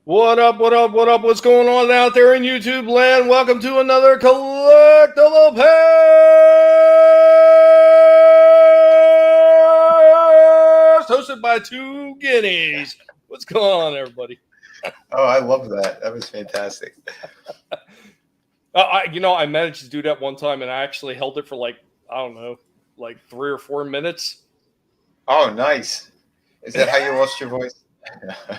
What up, what up, what up? What's going on out there in YouTube land? Welcome to another Collectable Past, hosted by two guineas. What's going on, everybody? Oh, I love that. That was fantastic. I managed to do that one time, and I actually held it for like 3 or 4 minutes. Oh, nice. Is that how you lost your voice?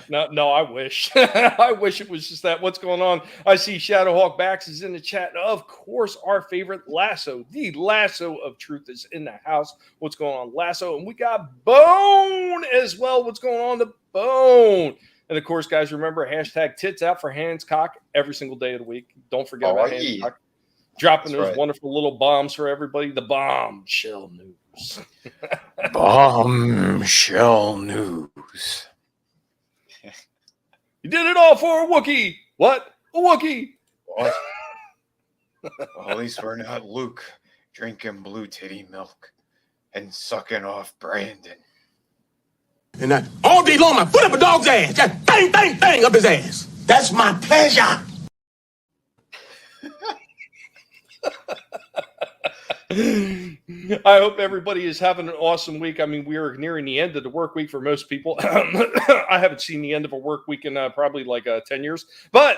No, I wish. I wish it was just that. What's going on? I see Shadowhawk Backs is in the chat. Of course, our favorite Lasso, the Lasso of Truth, is in the house. What's going on, Lasso? And we got Bone as well. What's going on, the Bone? And of course, guys, remember hashtag tits out for Handscock every single day of the week. Don't forget about Handscock. Dropping those wonderful little bombs for everybody. The bombshell news. Bombshell news. You did it all for a Wookiee. What? A Wookiee. What? Well, at least we're not Luke drinking blue titty milk and sucking off Brandon. And that all day long, I put up a dog's ass. Just bang, bang, bang up his ass. That's my pleasure. I hope everybody is having an awesome week. I mean, we are nearing the end of the work week for most people. I haven't seen the end of a work week in probably 10 years, but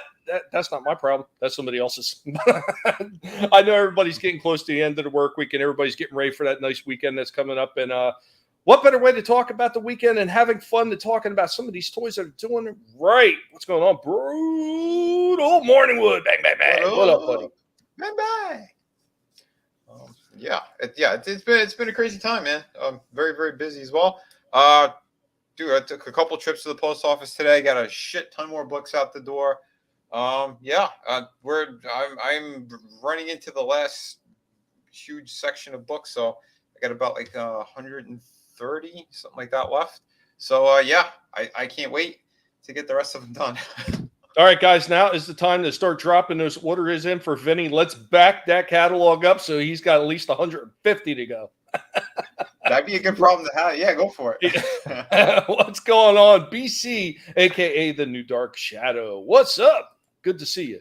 that's not my problem. That's somebody else's. I know everybody's getting close to the end of the work week and everybody's getting ready for that nice weekend that's coming up. And what better way to talk about the weekend and having fun than talking about some of these toys that are doing it right? What's going on? Brutal Morningwood. Bang, bang, bang. What up, buddy? Bye, bye. It's been a crazy time, man. Very, very busy as well. I took a couple trips to the post office today. Got a shit ton more books out the door. I'm running into the last huge section of books, so I got about 130, something like that left. So I can't wait to get the rest of them done. All right, guys, now is the time to start dropping those orders in for Vinnie. Let's back that catalog up so he's got at least 150 to go. That'd be a good problem to have. Yeah, go for it. What's going on? BC, a.k.a. the New Dark Shadow. What's up? Good to see you.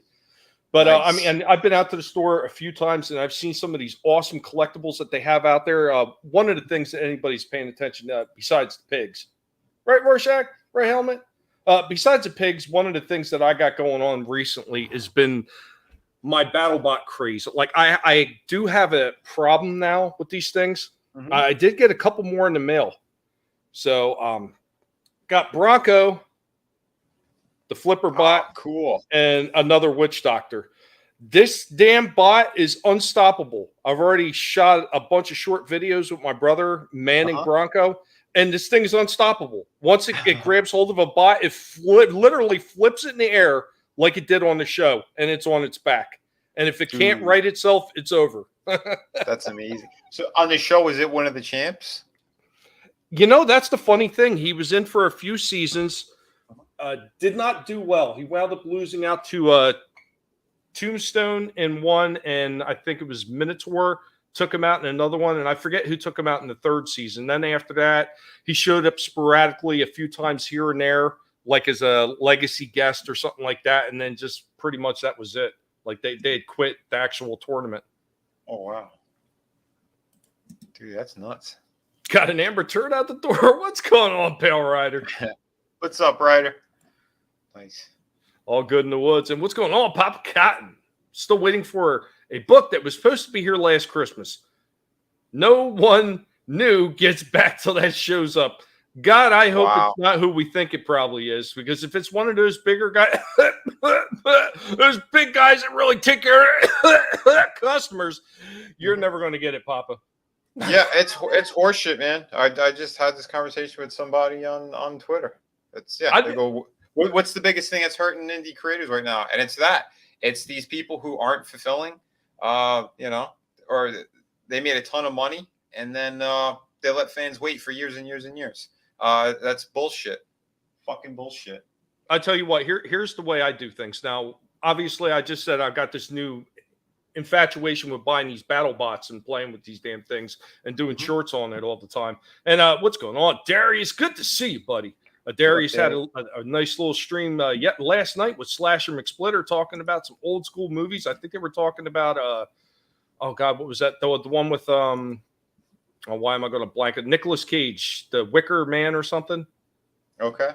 But, nice. I've been out to the store a few times, and I've seen some of these awesome collectibles that they have out there. One of the things that anybody's paying attention to, besides the pigs. Right, Rorschach? Right, Helmet? Besides the pigs, one of the things that I got going on recently has been my BattleBot craze. Like, I do have a problem now with these things. Mm-hmm. I did get a couple more in the mail. So, got Bronco, the Flipper bot, cool, and another Witch Doctor. This damn bot is unstoppable. I've already shot a bunch of short videos with my brother manning Bronco. And this thing is unstoppable. Once it grabs hold of a bot, it literally flips it in the air like it did on the show, and it's on its back. And if it can't right itself, it's over. That's amazing. So on the show, is it one of the champs? That's the funny thing. He was in for a few seasons, did not do well. He wound up losing out to Tombstone in one, and I think it was Minotaur. Took him out in another one, and I forget who took him out in the third season. Then after that, he showed up sporadically a few times here and there, like as a legacy guest or something like that, and then just pretty much that was it. Like they had quit the actual tournament. Oh, wow. Dude, that's nuts. Got an Amber Turd out the door. What's going on, Pale Rider? What's up, Ryder? Nice. All good in the woods. And what's going on, Papa Cotton? Still waiting for a book that was supposed to be here last Christmas. No one new gets back till that shows up. God, I hope it's not who we think it probably is, because if it's one of those bigger guys, those big guys that really take care of customers, you're never going to get it, Papa. Yeah, it's horseshit, man. I just had this conversation with somebody on Twitter. They go, what's the biggest thing that's hurting indie creators right now? And it's that. It's these people who aren't fulfilling, or they made a ton of money and then they let fans wait for years and years and years. That's bullshit. Fucking bullshit. I tell you what, here's the way I do things. Now, obviously, I just said I've got this new infatuation with buying these battle bots and playing with these damn things and doing shorts on it all the time. And what's going on? Darius, good to see you, buddy. Darius had a nice little stream yet last night with Slasher McSplitter talking about some old school movies. I think they were talking about oh God, what was that? The one with why am I going to blank it? Nicolas Cage, the Wicker Man or something. Okay.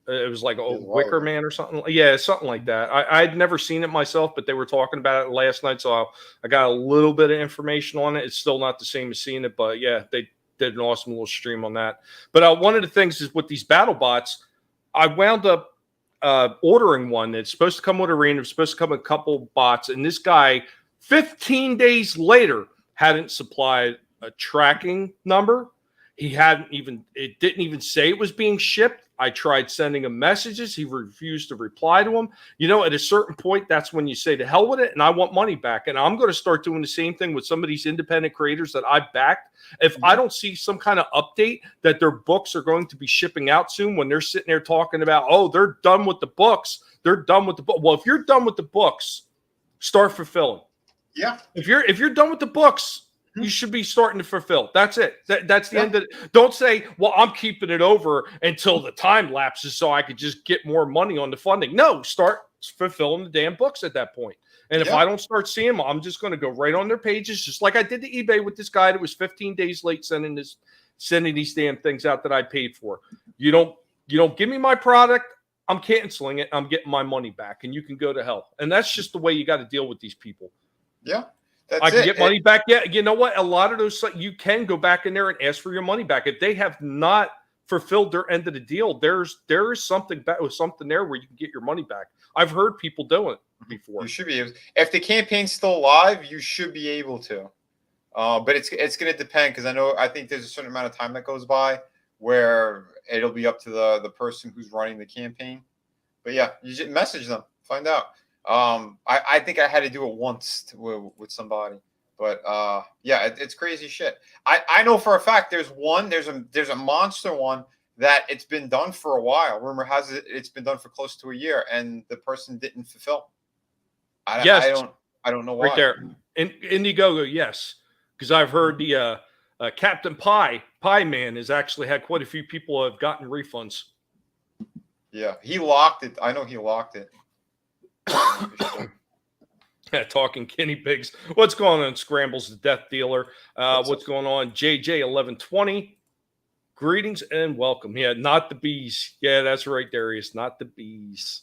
It was like a Wicker Man or something. Yeah, something like that. I'd never seen it myself, but they were talking about it last night, so I got a little bit of information on it. It's still not the same as seeing it, but yeah, they did an awesome little stream on that. But one of the things is with these battle bots, I wound up ordering one. It's supposed to come with Arena. It's supposed to come with a couple bots, and this guy, 15 days later, hadn't supplied a tracking number. It didn't even say it was being shipped. I tried sending him messages. He refused to reply to them. At a certain point, that's when you say to hell with it, and I want money back. And I'm going to start doing the same thing with some of these independent creators that I've backed. If I don't see some kind of update that their books are going to be shipping out soon, when they're sitting there talking about, oh, they're done with the books. They're done with the book. Well, if you're done with the books, start fulfilling. Yeah. If you're done with the books, you should be starting to fulfill. That's it. That's the end of it. Don't say, well, I'm keeping it over until the time lapses so I could just get more money on the funding. No, start fulfilling the damn books at that point. And if I don't start seeing them, I'm just going to go right on their pages, just like I did to eBay with this guy that was 15 days late sending these damn things out that I paid for. You don't give me my product, I'm canceling it. I'm getting my money back, and you can go to hell. And that's just the way you got to deal with these people. Yeah. I can get money back. Yeah, you know what? A lot of those, you can go back in there and ask for your money back. If they have not fulfilled their end of the deal, there is something there where you can get your money back. I've heard people doing it before. You should be able. If the campaign's still live, you should be able to. But it's going to depend, because I think there's a certain amount of time that goes by where it'll be up to the person who's running the campaign. But yeah, you just message them, find out. I think I had to do it once with somebody, but yeah, it's crazy shit. I know for a fact there's a monster one that it's been done for a while. Rumor has it it's been done for close to a year, and the person didn't fulfill. I don't know why. Right there, Indiegogo, yes, because I've heard the Captain Pie Man has actually had quite a few people have gotten refunds. Yeah, he locked it. I know he locked it. Yeah, talking guinea pigs. What's going on? Scrambles the Death Dealer. What's going on? JJ1120. Greetings and welcome. Yeah, not the bees. Yeah, that's right, Darius. Not the bees.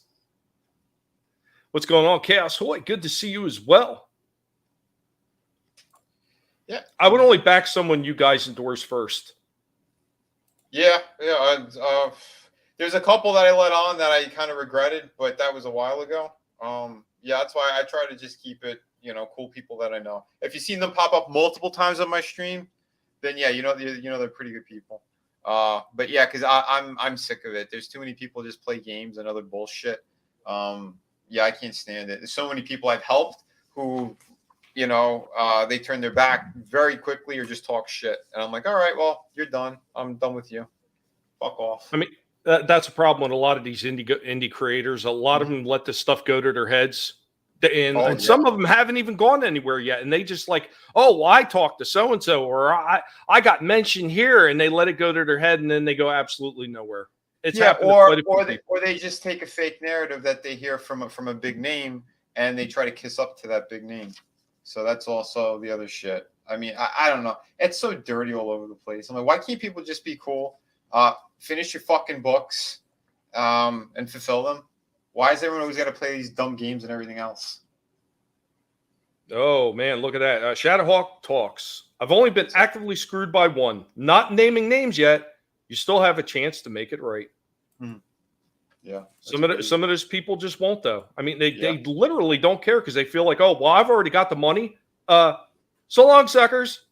What's going on? Chaos Hoy. Good to see you as well. Yeah. I would only back someone you guys endorse first. Yeah. There's a couple that I let on that I kind of regretted, but that was a while ago. Yeah, that's why I try to just keep it, cool people that I know. If you've seen them pop up multiple times on my stream, then yeah, they're pretty good people. But yeah, because I'm sick of it. There's too many people just play games and other bullshit. Yeah, I can't stand it. There's so many people I've helped who, they turn their back very quickly or just talk shit, and I'm like, all right, well, you're done. I'm done with you. Fuck off. I mean, that's a problem with a lot of these indie creators. A lot of them let this stuff go to their heads, and some of them haven't even gone anywhere yet. And they just like, oh, well, I talked to so and so, or I got mentioned here, and they let it go to their head, and then they go absolutely nowhere. It's or they just take a fake narrative that they hear from a big name, and they try to kiss up to that big name. So that's also the other shit. I mean, I don't know. It's so dirty all over the place. I'm like, why can't people just be cool? Finish your fucking books and fulfill them. Why is everyone always got to play these dumb games and everything else? Oh, man, look at that. Shadowhawk talks. I've only been actively screwed by one. Not naming names yet. You still have a chance to make it right. Yeah. Some of those people just won't, though. I mean, they literally don't care because they feel like, oh, well, I've already got the money. So long, suckers.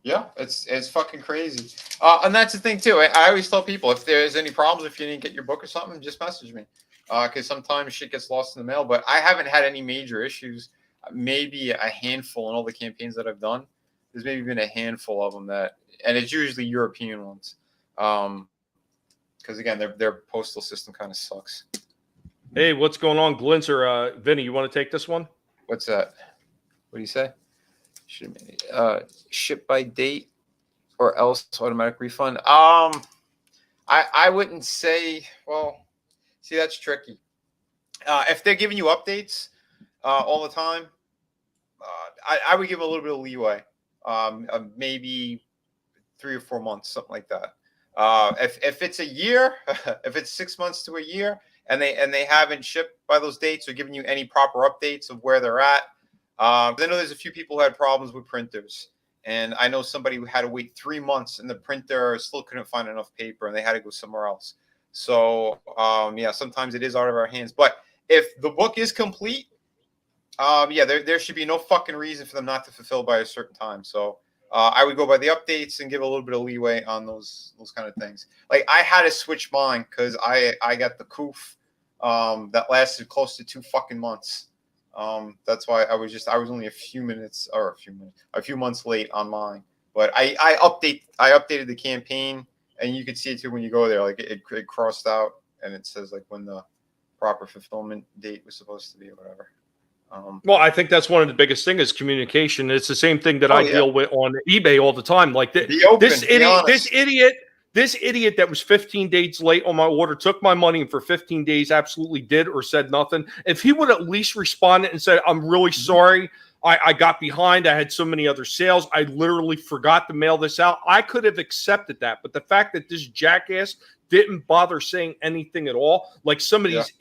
Yeah, it's fucking crazy. And that's the thing, too. I always tell people, if there's any problems, if you didn't get your book or something, just message me. Because sometimes shit gets lost in the mail. But I haven't had any major issues. Maybe a handful in all the campaigns that I've done. There's maybe been a handful of them and it's usually European ones. Because, again, their postal system kind of sucks. Hey, what's going on, Glinzer? Vinnie, you want to take this one? What's that? What do you say? Ship by date or else automatic refund. I I wouldn't say. Well, see, that's tricky. If they're giving you updates all the time, I would give a little bit of leeway. Maybe 3 or 4 months, something like that. If it's a year, if it's 6 months to a year, and they haven't shipped by those dates or giving you any proper updates of where they're at, I know there's a few people who had problems with printers, and I know somebody who had to wait 3 months, and the printer still couldn't find enough paper, and they had to go somewhere else. So yeah, sometimes it is out of our hands. But if the book is complete, yeah, there should be no fucking reason for them not to fulfill by a certain time. So I would go by the updates and give a little bit of leeway on those kind of things. Like I had to switch mine because I got the coof that lasted close to 2 fucking months. That's why I was only a few months late on mine. But I updated the campaign, and you could see it too when you go there. Like it crossed out, and it says like when the proper fulfillment date was supposed to be or whatever. Well, I think that's one of the biggest things is communication. It's the same thing that I deal with on eBay all the time. Like this idiot that was 15 days late on my order took my money and for 15 days absolutely did or said nothing. If he would at least responded and said, "I'm really sorry. I got behind. I had so many other sales. I literally forgot to mail this out." I could have accepted that. But the fact that this jackass didn't bother saying anything at all, like some of these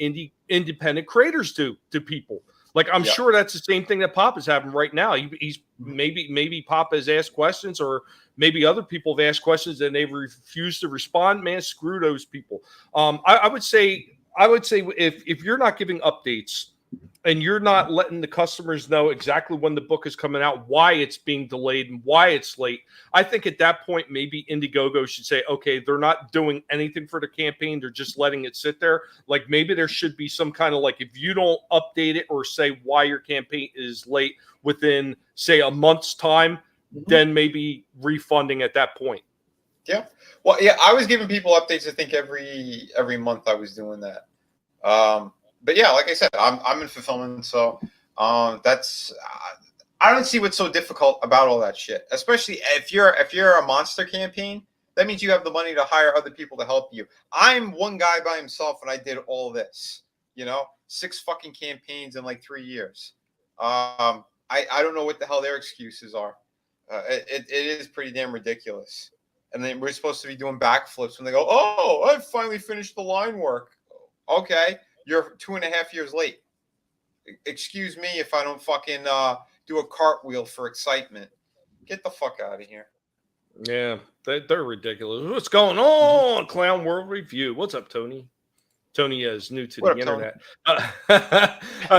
independent creators do to people. Like, I'm sure that's the same thing that Pop is having right now. He's maybe Pop has asked questions, or maybe other people have asked questions and they've refused to respond. Man, screw those people. I would say if you're not giving updates and you're not letting the customers know exactly when the book is coming out, why it's being delayed and why it's late, I think at that point, maybe Indiegogo should say, okay, they're not doing anything for the campaign. They're just letting it sit there. Like maybe there should be some kind of like, if you don't update it or say why your campaign is late within, say, a month's time, then maybe refunding at that point. Yeah. Well, yeah, I was giving people updates. I think every month I was doing that. But yeah, like I said, I'm in fulfillment, so that's I don't see what's so difficult about all that shit. Especially if you're a monster campaign, that means you have the money to hire other people to help you. I'm one guy by himself, and I did all this. 6 fucking campaigns in like 3 years. I don't know what the hell their excuses are. It is pretty damn ridiculous. And then we're supposed to be doing backflips when they go, "Oh, I finally finished the line work." Okay. You're 2.5 years late. Excuse me if I don't fucking do a cartwheel for excitement. Get the fuck out of here. Yeah, they're ridiculous. What's going on, Clown World Review? What's up, Tony? Tony is new to the internet.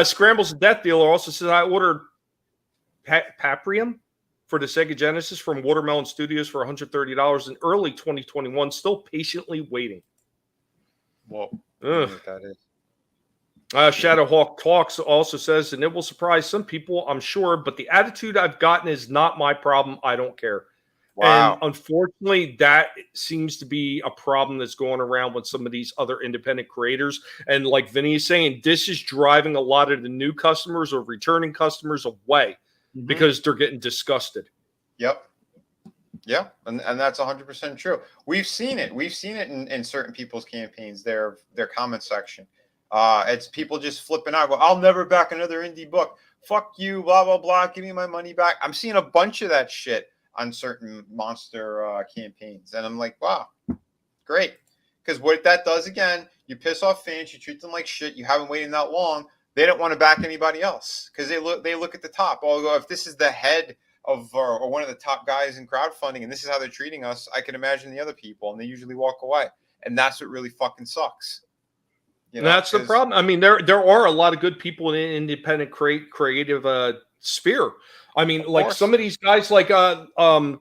Scrambles the Death Dealer also says, I ordered Paprium for the Sega Genesis from Watermelon Studios for $130 in early 2021. Still patiently waiting. Whoa. I don't know what that is. Shadowhawk Talks also says, and it will surprise some people, I'm sure, but the attitude I've gotten is not my problem. I don't care. Wow. And unfortunately, that seems to be a problem that's going around with some of these other independent creators. And like Vinnie is saying, this is driving a lot of the new customers or returning customers away because they're getting disgusted. Yep. Yeah, and that's 100% true. We've seen it. We've seen it in certain people's campaigns, their comment section. It's people just flipping out. Go, I'll never back another indie book. Fuck you, blah, blah, blah. Give me my money back. I'm seeing a bunch of that shit on certain monster campaigns. And I'm like, wow, great. Because what that does, again, you piss off fans. You treat them like shit. You haven't waited that long. They don't want to back anybody else because they look at the top. Although if this is the head of or one of the top guys in crowdfunding and this is how they're treating us, I can imagine the other people. And they usually walk away. And that's what really fucking sucks. That's the problem. I mean, there are a lot of good people in the independent creative sphere. I mean, like some of these guys, like Brian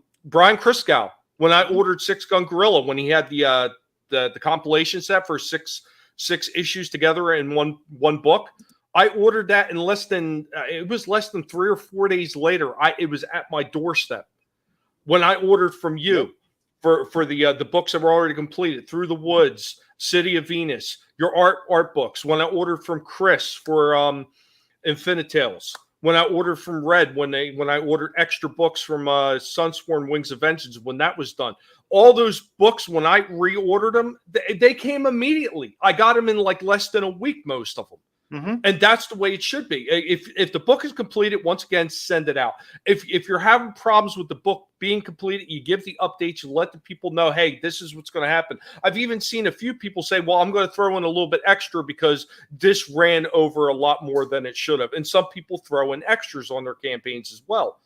Kriskow. When I ordered 6 Gun Gorilla, when he had the compilation set for six issues together in one book, I ordered that in less than 3 or 4 days later. It was at my doorstep when I ordered from you for the books that were already completed. Through the Woods, City of Venus, your art books. When I ordered from Chris for Infinitales, when I ordered from Red, when I ordered extra books from Sunsworn Wings of Vengeance, when that was done. All those books, when I reordered them, they came immediately. I got them in like less than a week, most of them. Mm-hmm. And that's the way it should be. If the book is completed, once again, send it out. If you're having problems with the book being completed, you give the updates, you let the people know, hey, this is what's going to happen. I've even seen a few people say, well, I'm going to throw in a little bit extra because this ran over a lot more than it should have. And some people throw in extras on their campaigns as well.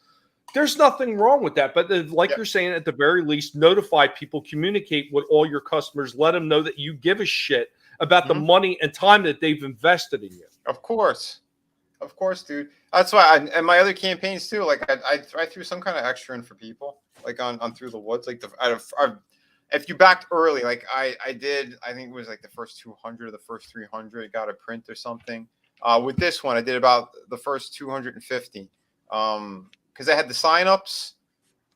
There's nothing wrong with that. But like you're saying, at the very least, notify people, communicate with all your customers, let them know that you give a shit about the money and time that they've invested in you. Of course, dude. That's why, and my other campaigns too. Like I threw some kind of extra in for people, like on Through the Woods. Like if you backed early, like I did, I think it was like the first 200 or the first 300 got a print or something. With this one, I did about the first 250, because I had the signups,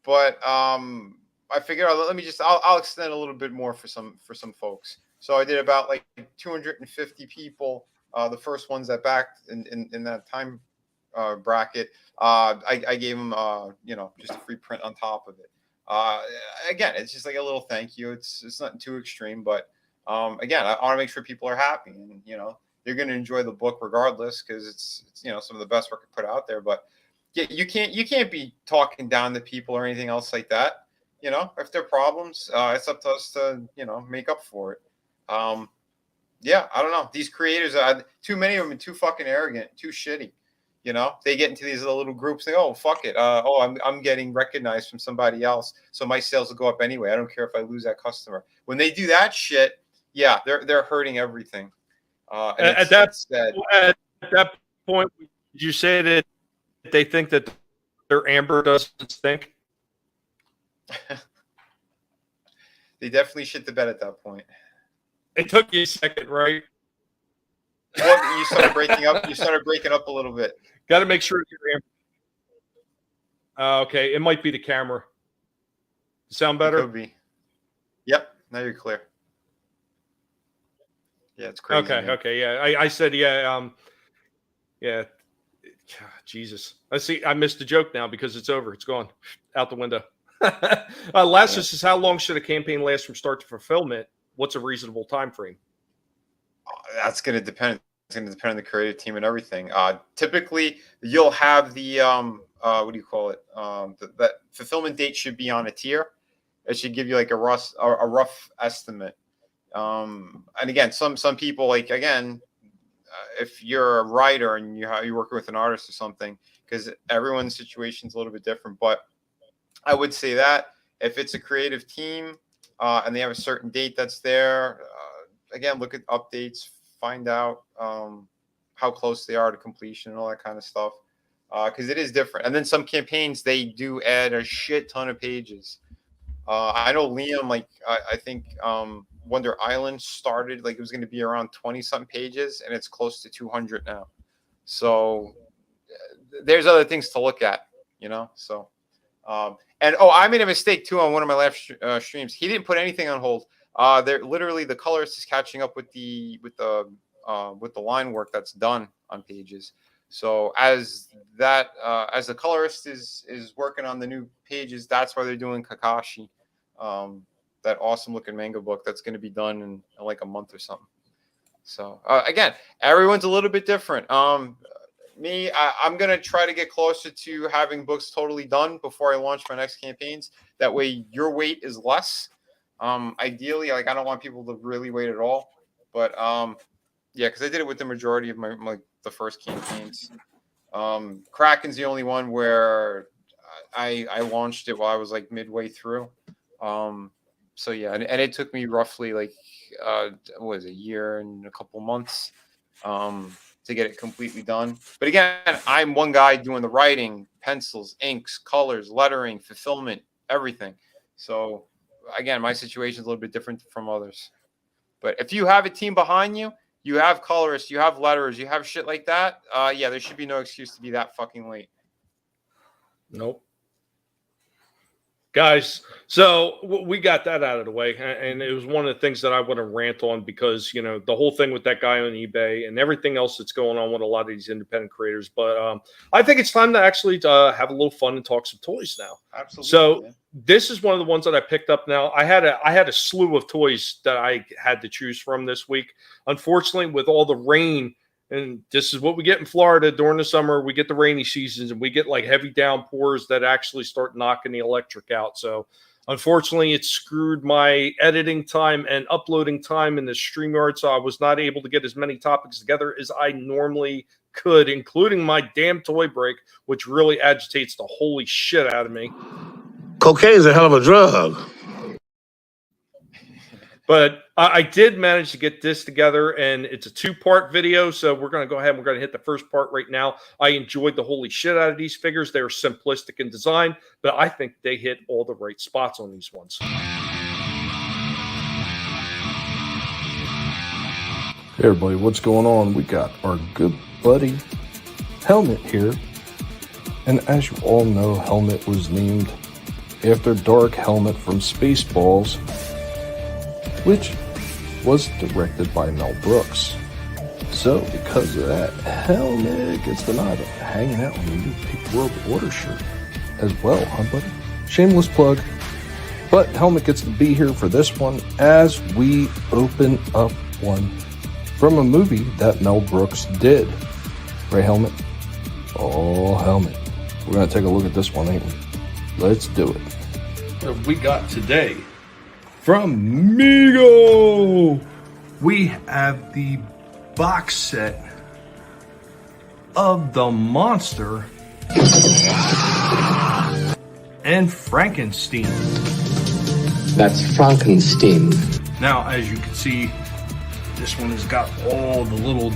but I figured I'll extend a little bit more for some folks. So I did about like 250 people. The first ones that backed in that time bracket, I gave them, just a free print on top of it. Again, it's just like a little thank you. It's nothing too extreme, but again, I want to make sure people are happy, and they're going to enjoy the book regardless, because it's some of the best work I put out there. But yeah, you can't be talking down to people or anything else like that. If there are problems, it's up to us to make up for it. Yeah, I don't know. These creators, too many of them are too fucking arrogant, too shitty. They get into these little groups. They, oh, fuck it. I'm getting recognized from somebody else, so my sales will go up anyway. I don't care if I lose that customer. When they do that shit, yeah, they're hurting everything. At that point, did you say that they think that their amber doesn't stink? They definitely shit the bed at that point. It took you a second, right? Well, you started breaking up. You started breaking up a little bit. Got to make sure you're okay. It might be the camera. Sound better? It could be. Yep. Now you're clear. Yeah, it's crazy. Okay. Man. Okay. Yeah. I said, yeah. Yeah. Jesus. I missed the joke now because it's over. It's gone out the window. Last is how long should a campaign last from start to fulfillment? What's a reasonable time frame? That's going to depend. It's going to depend on the creative team and everything. Typically, you'll have the what do you call it? That fulfillment date should be on a tier. It should give you like a rough estimate. And again, some people, like, again, if you're a writer and you're working with an artist or something, because everyone's situation is a little bit different. But I would say that if it's a creative team, and they have a certain date that's there, again, look at updates, find out how close they are to completion and all that kind of stuff, because it is different. And then some campaigns, they do add a shit ton of pages. I know Liam, like, I think Wonder Island started, like, it was going to be around 20-something pages, and it's close to 200 now. So there's other things to look at, so... And I made a mistake too on one of my last streams. He didn't put anything on hold. They're literally, the colorist is catching up with the line work that's done on pages. So as the colorist is working on the new pages, that's why they're doing Kakashi, that awesome looking manga book that's going to be done in like a month or something. So again, everyone's a little bit different. I'm going to try to get closer to having books totally done before I launch my next campaigns. That way your wait is less. Ideally, like, I don't want people to really wait at all. But yeah, because I did it with the majority of my the first campaigns. Kraken's the only one where I launched it while I was like midway through. So yeah, and it took me roughly like what was it, a year and a couple months to get it completely done. But again, I'm one guy doing the writing, pencils, inks, colors, lettering, fulfillment, everything. So again, my situation is a little bit different from others. But if you have a team behind you, you have colorists, you have letterers, you have shit like that, yeah, there should be no excuse to be that fucking late. Nope. Guys, so we got that out of the way, and it was one of the things that I want to rant on because the whole thing with that guy on eBay and everything else that's going on with a lot of these independent creators. But I think it's time to actually have a little fun and talk some toys now. Absolutely. So man. this is one of the ones that I picked up. Now I had a slew of toys that I had to choose from this week. Unfortunately, with all the rain. And this is what we get in Florida during the summer. We get the rainy seasons and we get like heavy downpours that actually start knocking the electric out. So unfortunately, it screwed my editing time and uploading time in the StreamYard. So I was not able to get as many topics together as I normally could, including my damn toy break, which really agitates the holy shit out of me. Cocaine is a hell of a drug. But I did manage to get this together, and it's a 2-part video. So we're going to go ahead and we're going to hit the first part right now. I enjoyed the holy shit out of these figures. They're simplistic in design, but I think they hit all the right spots on these ones. Hey everybody, what's going on? We got our good buddy Helmet here. And as you all know, Helmet was named after Dark Helmet from Spaceballs, which was directed by Mel Brooks. So because of that, Helmet gets the nod of hanging out in the new Pink World Order shirt as well, huh buddy? Shameless plug. But Helmet gets to be here for this one as we open up one from a movie that Mel Brooks did. Right, Helmet? Oh, Helmet. We're going to take a look at this one, ain't we? Let's do it. What we got today from Mego, we have the box set of the Monster and Frankenstein. That's Frankenstein. Now, as you can see, this one has got all the little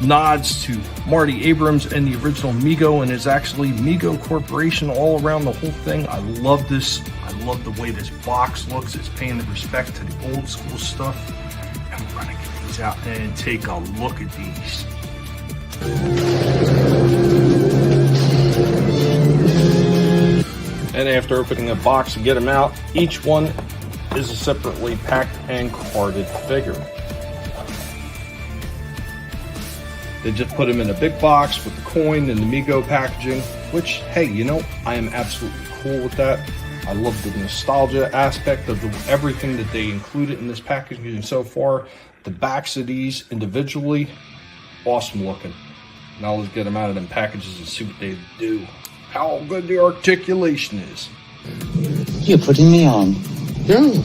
nods to Marty Abrams and the original Mego, and is actually Mego Corporation all around the whole thing. I love this. I love the way this box looks. It's paying the respect to the old school stuff. And we're gonna get these out and take a look at these. And after opening a box and get them out, each one is a separately packed and carded figure. They just put them in a big box with the coin and the Mego packaging, which, hey, I am absolutely cool with that. I love the nostalgia aspect of everything that they included in this packaging so far. The backs of these individually, awesome looking. Now let's get them out of them packages and see what they do. How good the articulation is. You're putting me on. No.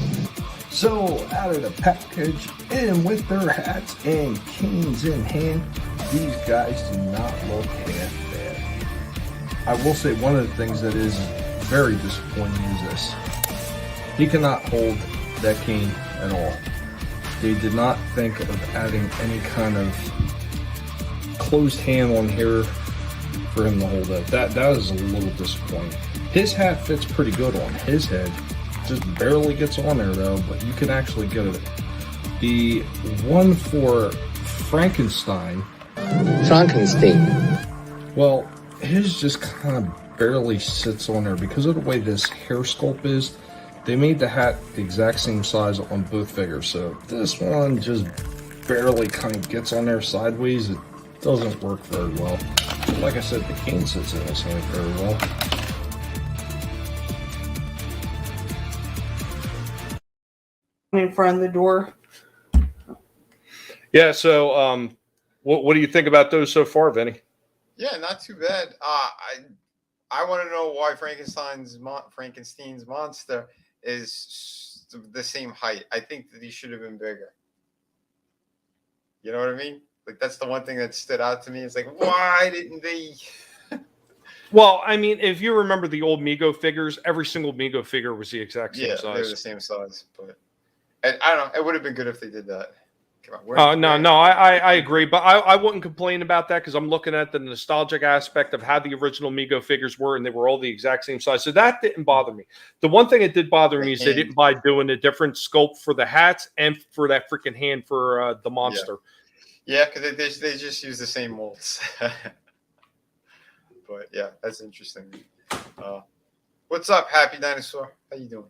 So out of the package and with their hats and canes in hand, these guys do not look half bad. I will say one of the things that is very disappointing is this. He cannot hold that cane at all. They did not think of adding any kind of closed hand on here for him to hold it. That is a little disappointing. His hat fits pretty good on his head. Just barely gets on there though, but you can actually get it. The one for Frankenstein, well, his just kind of barely sits on there because of the way this hair sculpt is. They made the hat the exact same size on both figures, so this one just barely kind of gets on there sideways. It doesn't work very well. But like I said, the cane sits in this hand very well. In front of the door. Yeah, so what do you think about those so far, Vinny? Yeah, not too bad. I want to know why Frankenstein's monster is the same height. I think that he should have been bigger. You know what I mean? Like, that's the one thing that stood out to me. It's like, why didn't they? Well, I mean, if you remember the old Mego figures, every single Mego figure was the exact same size. Yeah, they're the same size. But and I don't know. It would have been good if they did that. I agree, but I wouldn't complain about that because I'm looking at the nostalgic aspect of how the original Mego figures were, and they were all the exact same size. So that didn't bother me. The one thing that did bother me is they didn't buy doing a different sculpt for the hats and for that freaking hand for the monster. Yeah, because they just use the same molds. But yeah, that's interesting. What's up, Happy Dinosaur? How you doing?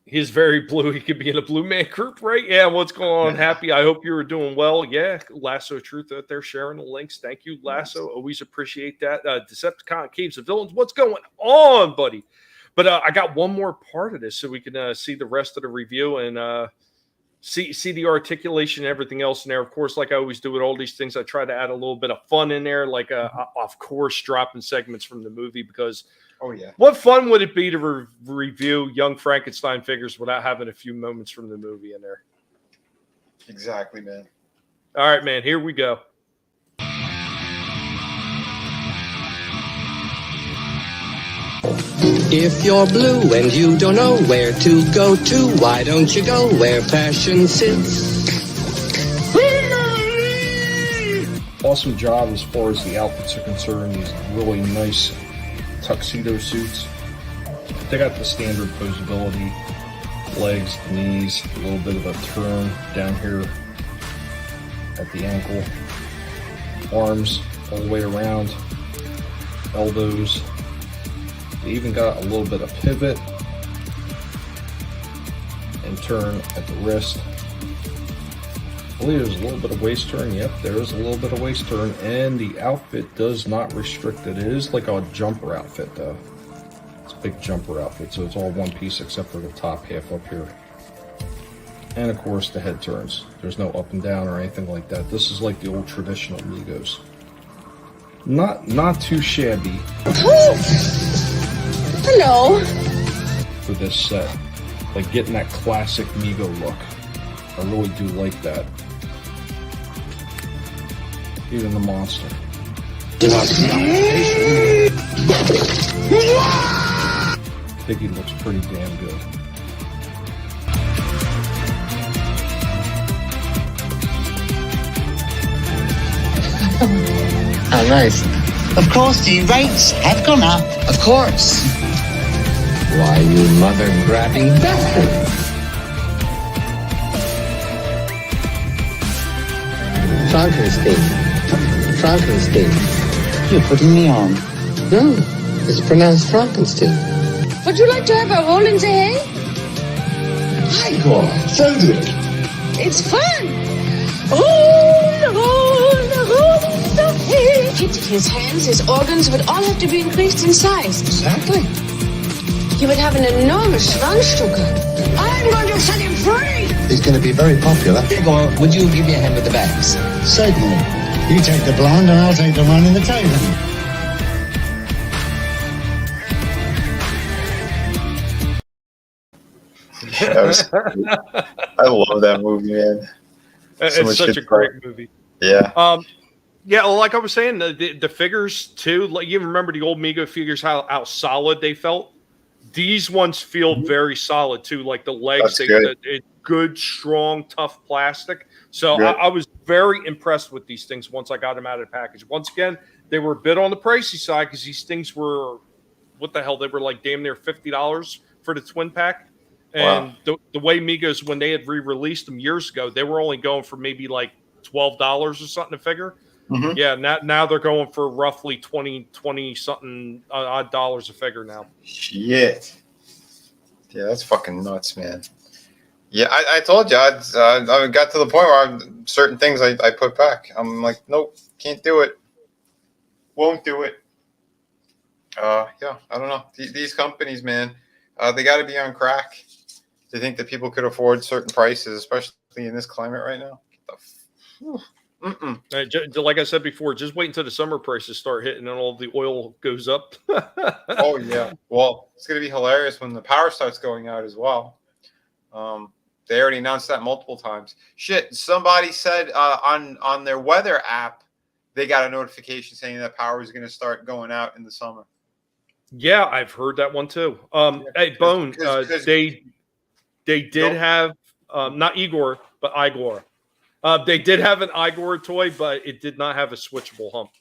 He's very blue. He could be in a Blue Man group, right? Yeah, what's going on, Happy? I hope you were doing well. Yeah, Lasso Truth out there sharing the links. Thank you, Lasso. Always appreciate that. Decepticon Caves of Villains. What's going on, buddy? But I got one more part of this so we can see the rest of the review and see the articulation and everything else in there. Of course, like I always do with all these things, I try to add a little bit of fun in there, like of course, dropping segments from the movie because what fun would it be to review Young Frankenstein figures without having a few moments from the movie in there? Exactly, man. All right, man, here we go. If you're blue and you don't know where to go to, why don't you go where passion sits? Awesome job as far as the outfits are concerned. These really nice tuxedo suits. They got the standard posability, legs, knees, a little bit of a turn down here at the ankle, arms all the way around, elbows. They even got a little bit of pivot and turn at the wrist. I believe there's a little bit of waist turn. Yep, there is a little bit of waist turn, and the outfit does not restrict it. It is like a jumper outfit, though. It's a big jumper outfit, so it's all one piece except for the top half up here. And of course, the head turns. There's no up and down or anything like that. This is like the old traditional Migos. Not too shabby. Hello. For this set, like getting that classic Migo look. I really do like that. Even the monster. I think he looks pretty damn good. How nice. Of course, the rates have gone up. Of course. Why, you mother-grabbing bastard. Frankenstein. You're putting me on. No, it's pronounced Frankenstein. Would you like to have a roll in the hay? Igor, so good. It's fun. Roll, roll in the hay. His hands, his organs would all have to be increased in size. Exactly. He would have an enormous Schwanzstucker. I'm going to set him free. He's going to be very popular. Igor, would you give me a hand with the bags? Certainly. You take the blonde and I'll take the one in the table. I love that movie, man. It's such a great movie. Yeah. Yeah, like I was saying, the figures too. Like you remember the old Migo figures, how solid they felt. These ones feel very solid too. Like the legs, it's good, strong, tough plastic. So I was very impressed with these things once I got them out of the package. Once again, they were a bit on the pricey side because these things were, what the hell? They were like damn near $50 for the twin pack. And the way Migos, when they had re-released them years ago, they were only going for maybe like $12 or something a figure. Mm-hmm. Yeah, now they're going for roughly 20 something odd dollars a figure now. Shit. Yeah, that's fucking nuts, man. Yeah, I told you, I got to the point where certain things I put back. I'm like, nope, can't do it. Won't do it. Yeah, I don't know. These companies, man, they got to be on crack. They think that people could afford certain prices, especially in this climate right now. Like I said before, just wait until the summer prices start hitting and all the oil goes up. Oh, yeah. Well, it's going to be hilarious when the power starts going out as well. They already announced that multiple times. Shit, somebody said on their weather app, they got a notification saying that power is going to start going out in the summer. Yeah, I've heard that one too. Hey, Bone, they did have, not Igor, but Igor. They did have an Igor toy, but it did not have a switchable hump.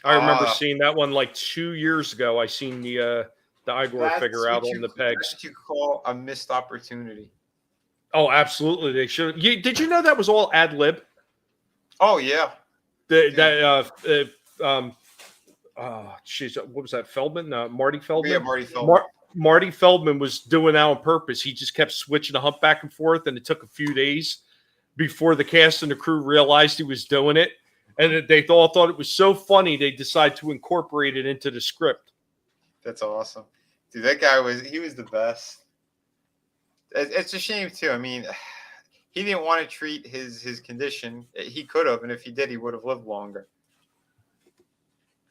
I remember seeing that one like 2 years ago. I seen the Igor figure out on the pegs. That's what you call a missed opportunity. Oh, absolutely. They should. Did you know that was all ad lib? Oh, yeah. Jeez, what was that? Feldman, Marty Feldman. Yeah, Marty Feldman. Marty Feldman was doing that on purpose. He just kept switching the hump back and forth, and it took a few days before the cast and the crew realized he was doing it, and they all thought it was so funny they decided to incorporate it into the script. That's awesome, dude. That guy was the best. It's a shame too. I mean, he didn't want to treat his condition. He could have, and if he did, he would have lived longer.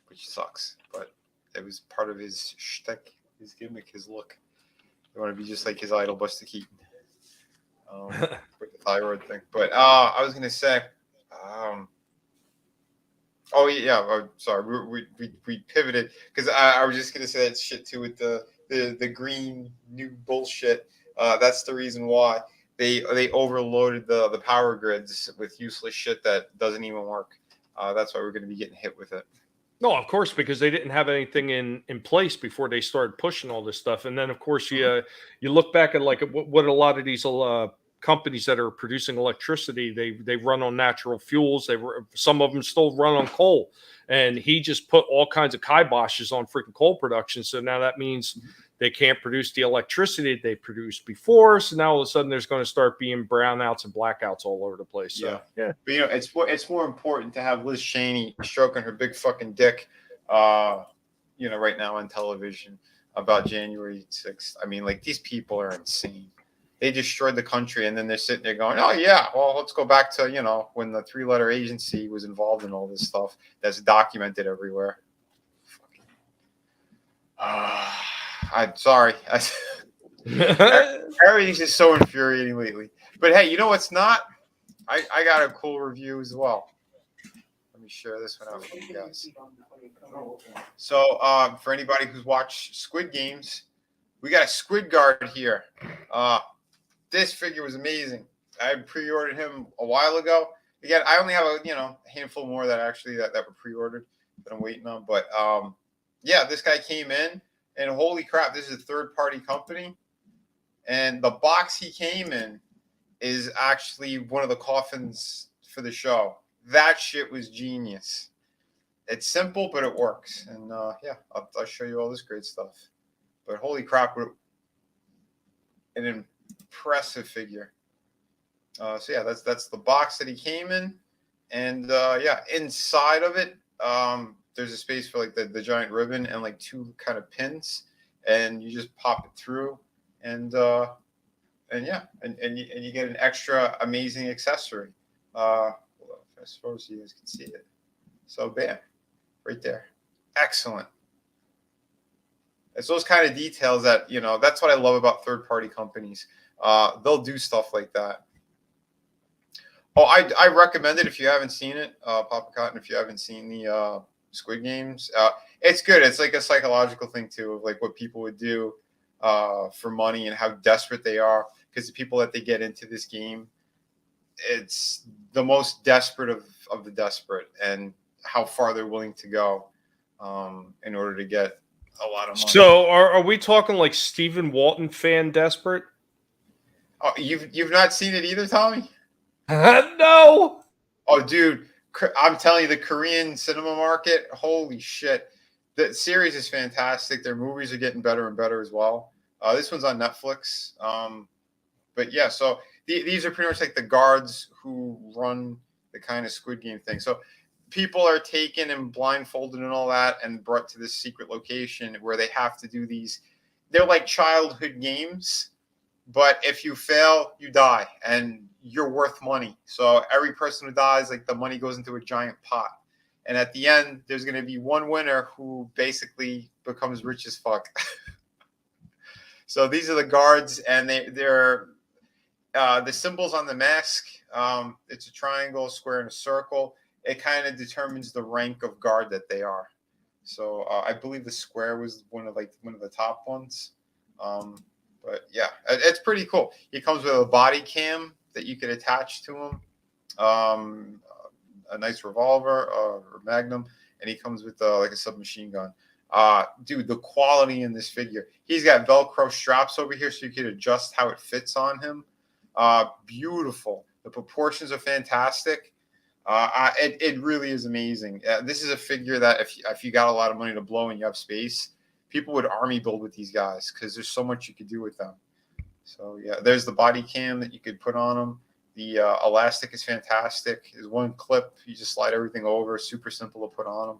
Which sucks, but it was part of his shtick, his gimmick, his look. You want to be just like his idol, Buster Keaton, with the thyroid thing. But I was gonna say, sorry, we pivoted because I was just gonna say that shit too with the green new bullshit. That's the reason why they overloaded the power grids with useless shit that doesn't even work. That's why we're going to be getting hit with it. No, of course, because they didn't have anything in place before they started pushing all this stuff. And then, of course, you look back at like what a lot of these companies that are producing electricity, they run on natural fuels. Some of them still run on coal. And he just put all kinds of kiboshes on freaking coal production. So now that means they can't produce the electricity they produced before. So now all of a sudden there's going to start being brownouts and blackouts all over the place. So, yeah. But it's more important to have Liz Cheney stroking her big fucking dick, right now on television about January 6th. I mean, like, these people are insane. They destroyed the country, and then they're sitting there going, oh, yeah, well, let's go back to, when the three-letter agency was involved in all this stuff that's documented everywhere. I'm sorry. Everything's just so infuriating lately. But, hey, you know what's not? I got a cool review as well. Let me share this one out for you guys. So, for anybody who's watched Squid Games, we got a Squid Guard here. This figure was amazing. I pre-ordered him a while ago. Again, I only have a handful more that were pre-ordered that I'm waiting on. But this guy came in, and holy crap, this is a third-party company. And the box he came in is actually one of the coffins for the show. That shit was genius. It's simple, but it works. And I'll show you all this great stuff. But holy crap, an impressive figure. That's the box that he came in. And inside of it, there's a space for like the giant ribbon and like two kind of pins, and you just pop it through, and you get an extra amazing accessory. As far as you guys can see it. So bam, right there. Excellent. It's those kind of details that, that's what I love about third-party companies. They'll do stuff like that. Oh, I recommend it if you haven't seen it, Papa Cotton, if you haven't seen the Squid Games. It's good. It's like a psychological thing, too, of like what people would do for money and how desperate they are. Because the people that they get into this game, it's the most desperate of the desperate, and how far they're willing to go in order to get a lot of money. So are we talking like Stephen Walton fan desperate? Oh, you've not seen it either, Tommy? No. Oh, dude, I'm telling you, the Korean cinema market, holy shit. The series is fantastic. Their movies are getting better and better as well. This one's on Netflix. But yeah, so these are pretty much like the guards who run the kind of Squid Game thing. So people are taken and blindfolded and all that and brought to this secret location where they have to do these. They're like childhood games, but if you fail, you die, and you're worth money. So every person who dies, like the money goes into a giant pot. And at the end, there's going to be one winner who basically becomes rich as fuck. So these are the guards, and they're the symbols on the mask. It's a triangle, square, and a circle. It kind of determines the rank of guard that they are. So I believe the square was one of the top ones. But yeah, it's pretty cool. He comes with a body cam that you could attach to him, a nice revolver or Magnum, and he comes with like a submachine gun. Dude, the quality in this figure. He's got Velcro straps over here so you can adjust how it fits on him. Beautiful. The proportions are fantastic. It really is amazing. This is a figure that if you got a lot of money to blow and you have space, people would army build with these guys because there's so much you could do with them. So yeah, there's the body cam that you could put on them. The elastic is fantastic. There's one clip. You just slide everything over. Super simple to put on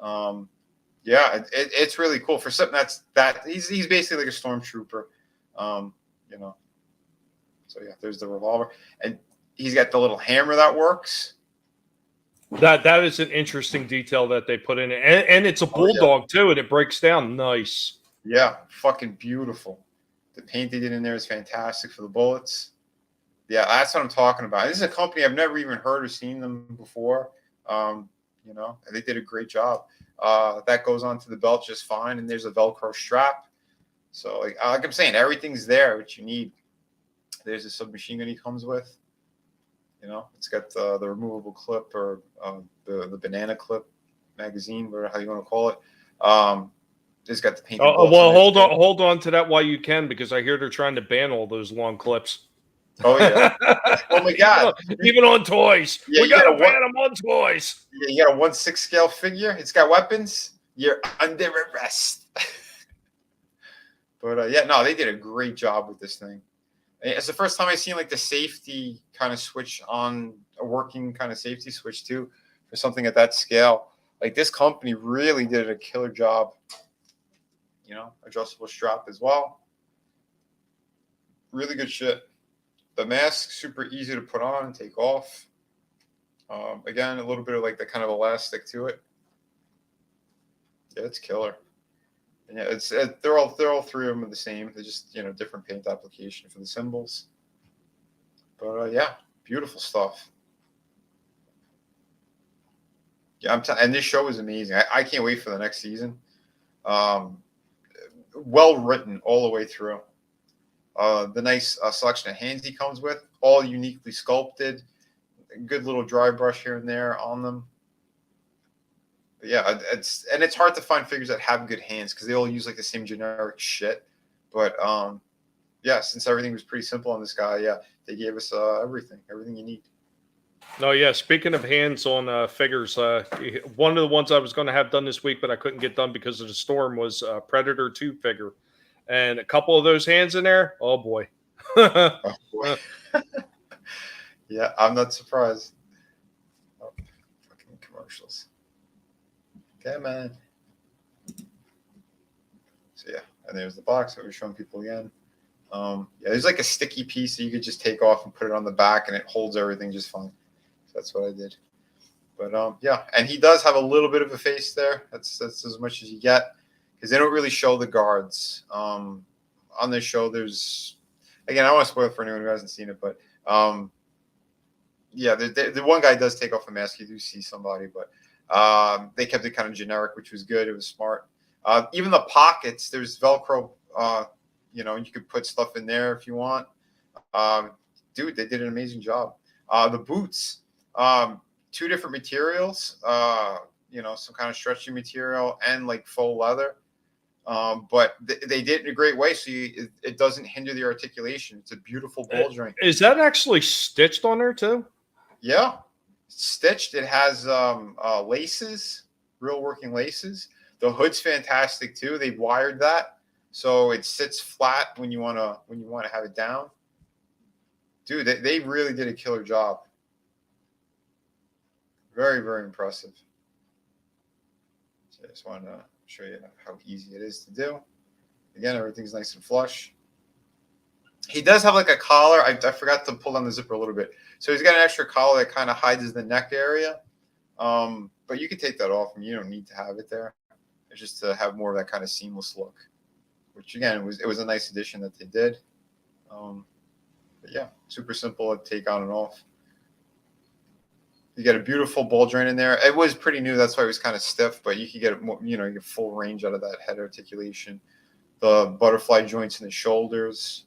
them. Yeah, it's really cool for something he's basically like a stormtrooper. You know. So yeah, there's the revolver, and he's got the little hammer that works. That is an interesting detail that they put in it, and it's a bulldog too, and it breaks down nice. Yeah, fucking beautiful. The paint they did in there is fantastic for the bullets. Yeah, that's what I'm talking about. This is a company I've never even heard or seen them before. You know, and they did a great job. That goes onto the belt just fine, and there's a Velcro strap. So, like I'm saying, everything's there what you need. There's a submachine gun he comes with. You know, it's got the removable clip or the banana clip magazine, whatever how you want to call it. It's got the paint. Well, hold on to that while you can, because I hear they're trying to ban all those long clips. Oh yeah! Oh my god! Even on toys, we gotta ban them on toys. Yeah, you got a 1/6 scale figure. It's got weapons. You're under arrest. But yeah, no, they did a great job with this thing. It's the first time I've seen like the safety kind of switch on a working kind of safety switch too for something at that scale. Like this company really did a killer job. You know, adjustable strap as well. Really good shit. The mask, super easy to put on and take off. Again, a little bit of like the kind of elastic to it. Yeah, it's killer. And yeah, they're all three of them are the same. They're just different paint application for the symbols. But yeah, beautiful stuff. Yeah, and this show is amazing. I can't wait for the next season. Well written all the way through. The nice selection of hands he comes with, all uniquely sculpted. A good little dry brush here and there on them. But yeah, it's hard to find figures that have good hands because they all use like the same generic shit. But yeah, since everything was pretty simple on this guy, yeah, they gave us everything you need. No, yeah. Speaking of hands on figures, one of the ones I was going to have done this week, but I couldn't get done because of the storm, was Predator 2 figure. And a couple of those hands in there, oh boy. Oh, boy. Yeah, I'm not surprised. Oh, fucking commercials. Come on. So yeah, and there's the box that we're showing people again. Yeah, there's like a sticky piece that you could just take off and put it on the back, and it holds everything just fine. So that's what I did. But yeah, and he does have a little bit of a face there. That's as much as you get, because they don't really show the guards. On this show, there's, again, I don't want to spoil it for anyone who hasn't seen it, but yeah, the one guy does take off a mask. You do see somebody, but they kept it kind of generic, which was good. It was smart. Even the pockets, there's Velcro. You could put stuff in there if you want. Dude, they did an amazing job. The boots, 2 different materials. Some kind of stretchy material and like faux leather. But they did it in a great way, so it doesn't hinder the articulation. It's a beautiful ball joint. Is that actually stitched on there too? Yeah, stitched. It has laces, real working laces. The hood's fantastic too. They wired that, so it sits flat when you want to have it down. Dude, they really did a killer job. Very, very impressive. So I just want to show you how easy it is to do. Again, everything's nice and flush. He does have like a collar. I forgot to pull down the zipper a little bit. So he's got an extra collar that kind of hides the neck area. But you can take that off and you don't need to have it there. It's just to have more of that kind of seamless look, which again, it was a nice addition that they did. But yeah, super simple to take on and off. You get a beautiful ball joint in there. It was pretty new. That's why it was kind of stiff, but you could get more, you get full range out of that head articulation. The butterfly joints in the shoulders,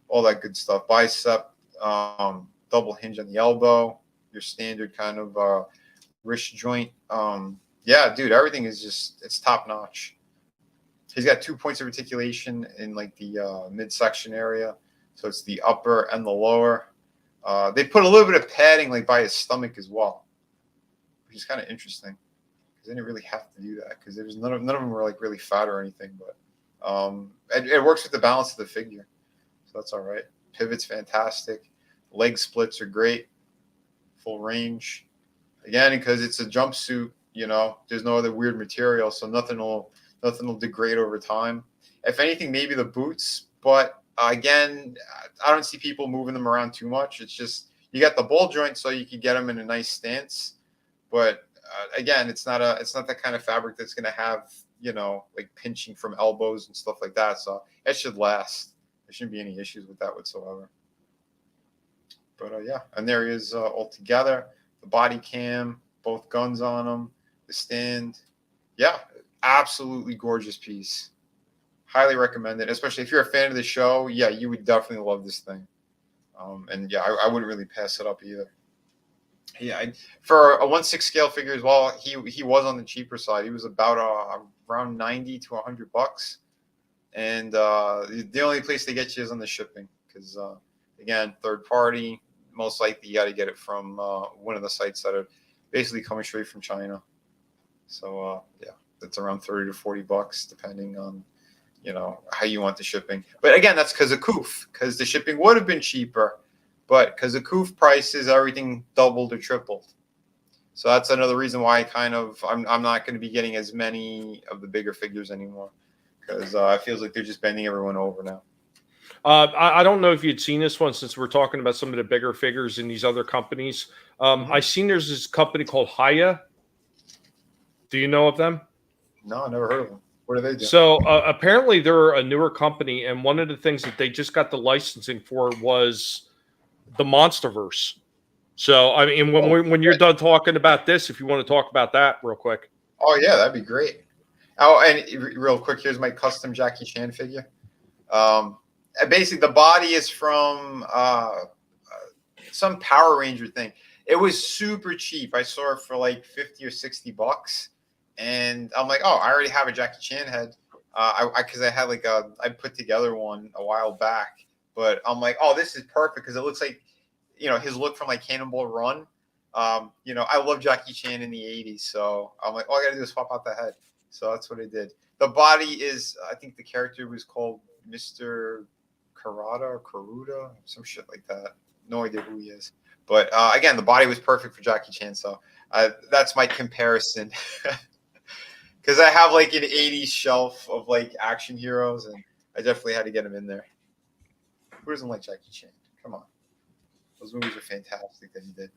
all that good stuff. Bicep, double hinge on the elbow, your standard kind of wrist joint. Yeah, dude, everything is it's top notch. He's got 2 points of articulation in like the midsection area. So it's the upper and the lower. They put a little bit of padding like by his stomach as well. which is kind of interesting because they didn't really have to do that because there's none of them were like really fat or anything, but it works with the balance of the figure, so that's all right. Pivot's fantastic. Leg splits are great. Full range. Again, because it's a jumpsuit, you know, there's no other weird material, so nothing will degrade over time. If anything, maybe the boots, but again, I don't see people moving them around too much. It's just you got the ball joint, so you can get them in a nice stance. But again, it's not that kind of fabric that's going to have, you know, like pinching from elbows and stuff like that. So it should last. There shouldn't be any issues with that whatsoever. But yeah, and there he is all together. The body cam, both guns on him, the stand. Yeah, absolutely gorgeous piece. Highly recommend it, especially if you're a fan of the show. Yeah, you would definitely love this thing. And yeah, I wouldn't really pass it up either. Yeah, for a 1/6 scale figure as well, he was on the cheaper side. He was about around $90 to $100, and the only place they get you is on the shipping because again, third party. Most likely, you got to get it from one of the sites that are basically coming straight from China. So yeah, it's around $30 to $40, depending on, you know, how you want the shipping. But again, that's because of Koof, because the shipping would have been cheaper, but because of Koof prices, everything doubled or tripled. So that's another reason why I'm not going to be getting as many of the bigger figures anymore, because it feels like they're just bending everyone over now. I don't know if you'd seen this one since we're talking about some of the bigger figures in these other companies. I seen there's this company called Hiya. Do you know of them? No, I never heard of them. What do they do? So apparently they're a newer company, and one of the things that they just got the licensing for was the Monsterverse. So I mean, when you're done talking about this, if you want to talk about that real quick. Oh yeah, that'd be great. Oh, and real quick, here's my custom Jackie Chan figure. Basically, the body is from some Power Ranger thing. It was super cheap. I saw it for like $50 or $60, and I'm like, oh, I already have a Jackie Chan head. Because I had like I put together one a while back, but I'm like, oh, this is perfect because it looks like, you know, his look from like Cannonball Run. You know, I love Jackie Chan in the '80s, so I'm like, all I gotta do is swap out the head. So that's what I did. The body is, I think the character was called Mr. Karada or Karuda, some shit like that. No idea who he is. But again, the body was perfect for Jackie Chan, so that's my comparison. Because I have like an 80s shelf of like action heroes, and I definitely had to get him in there. Who doesn't like Jackie Chan? Come on. Those movies are fantastic that he did.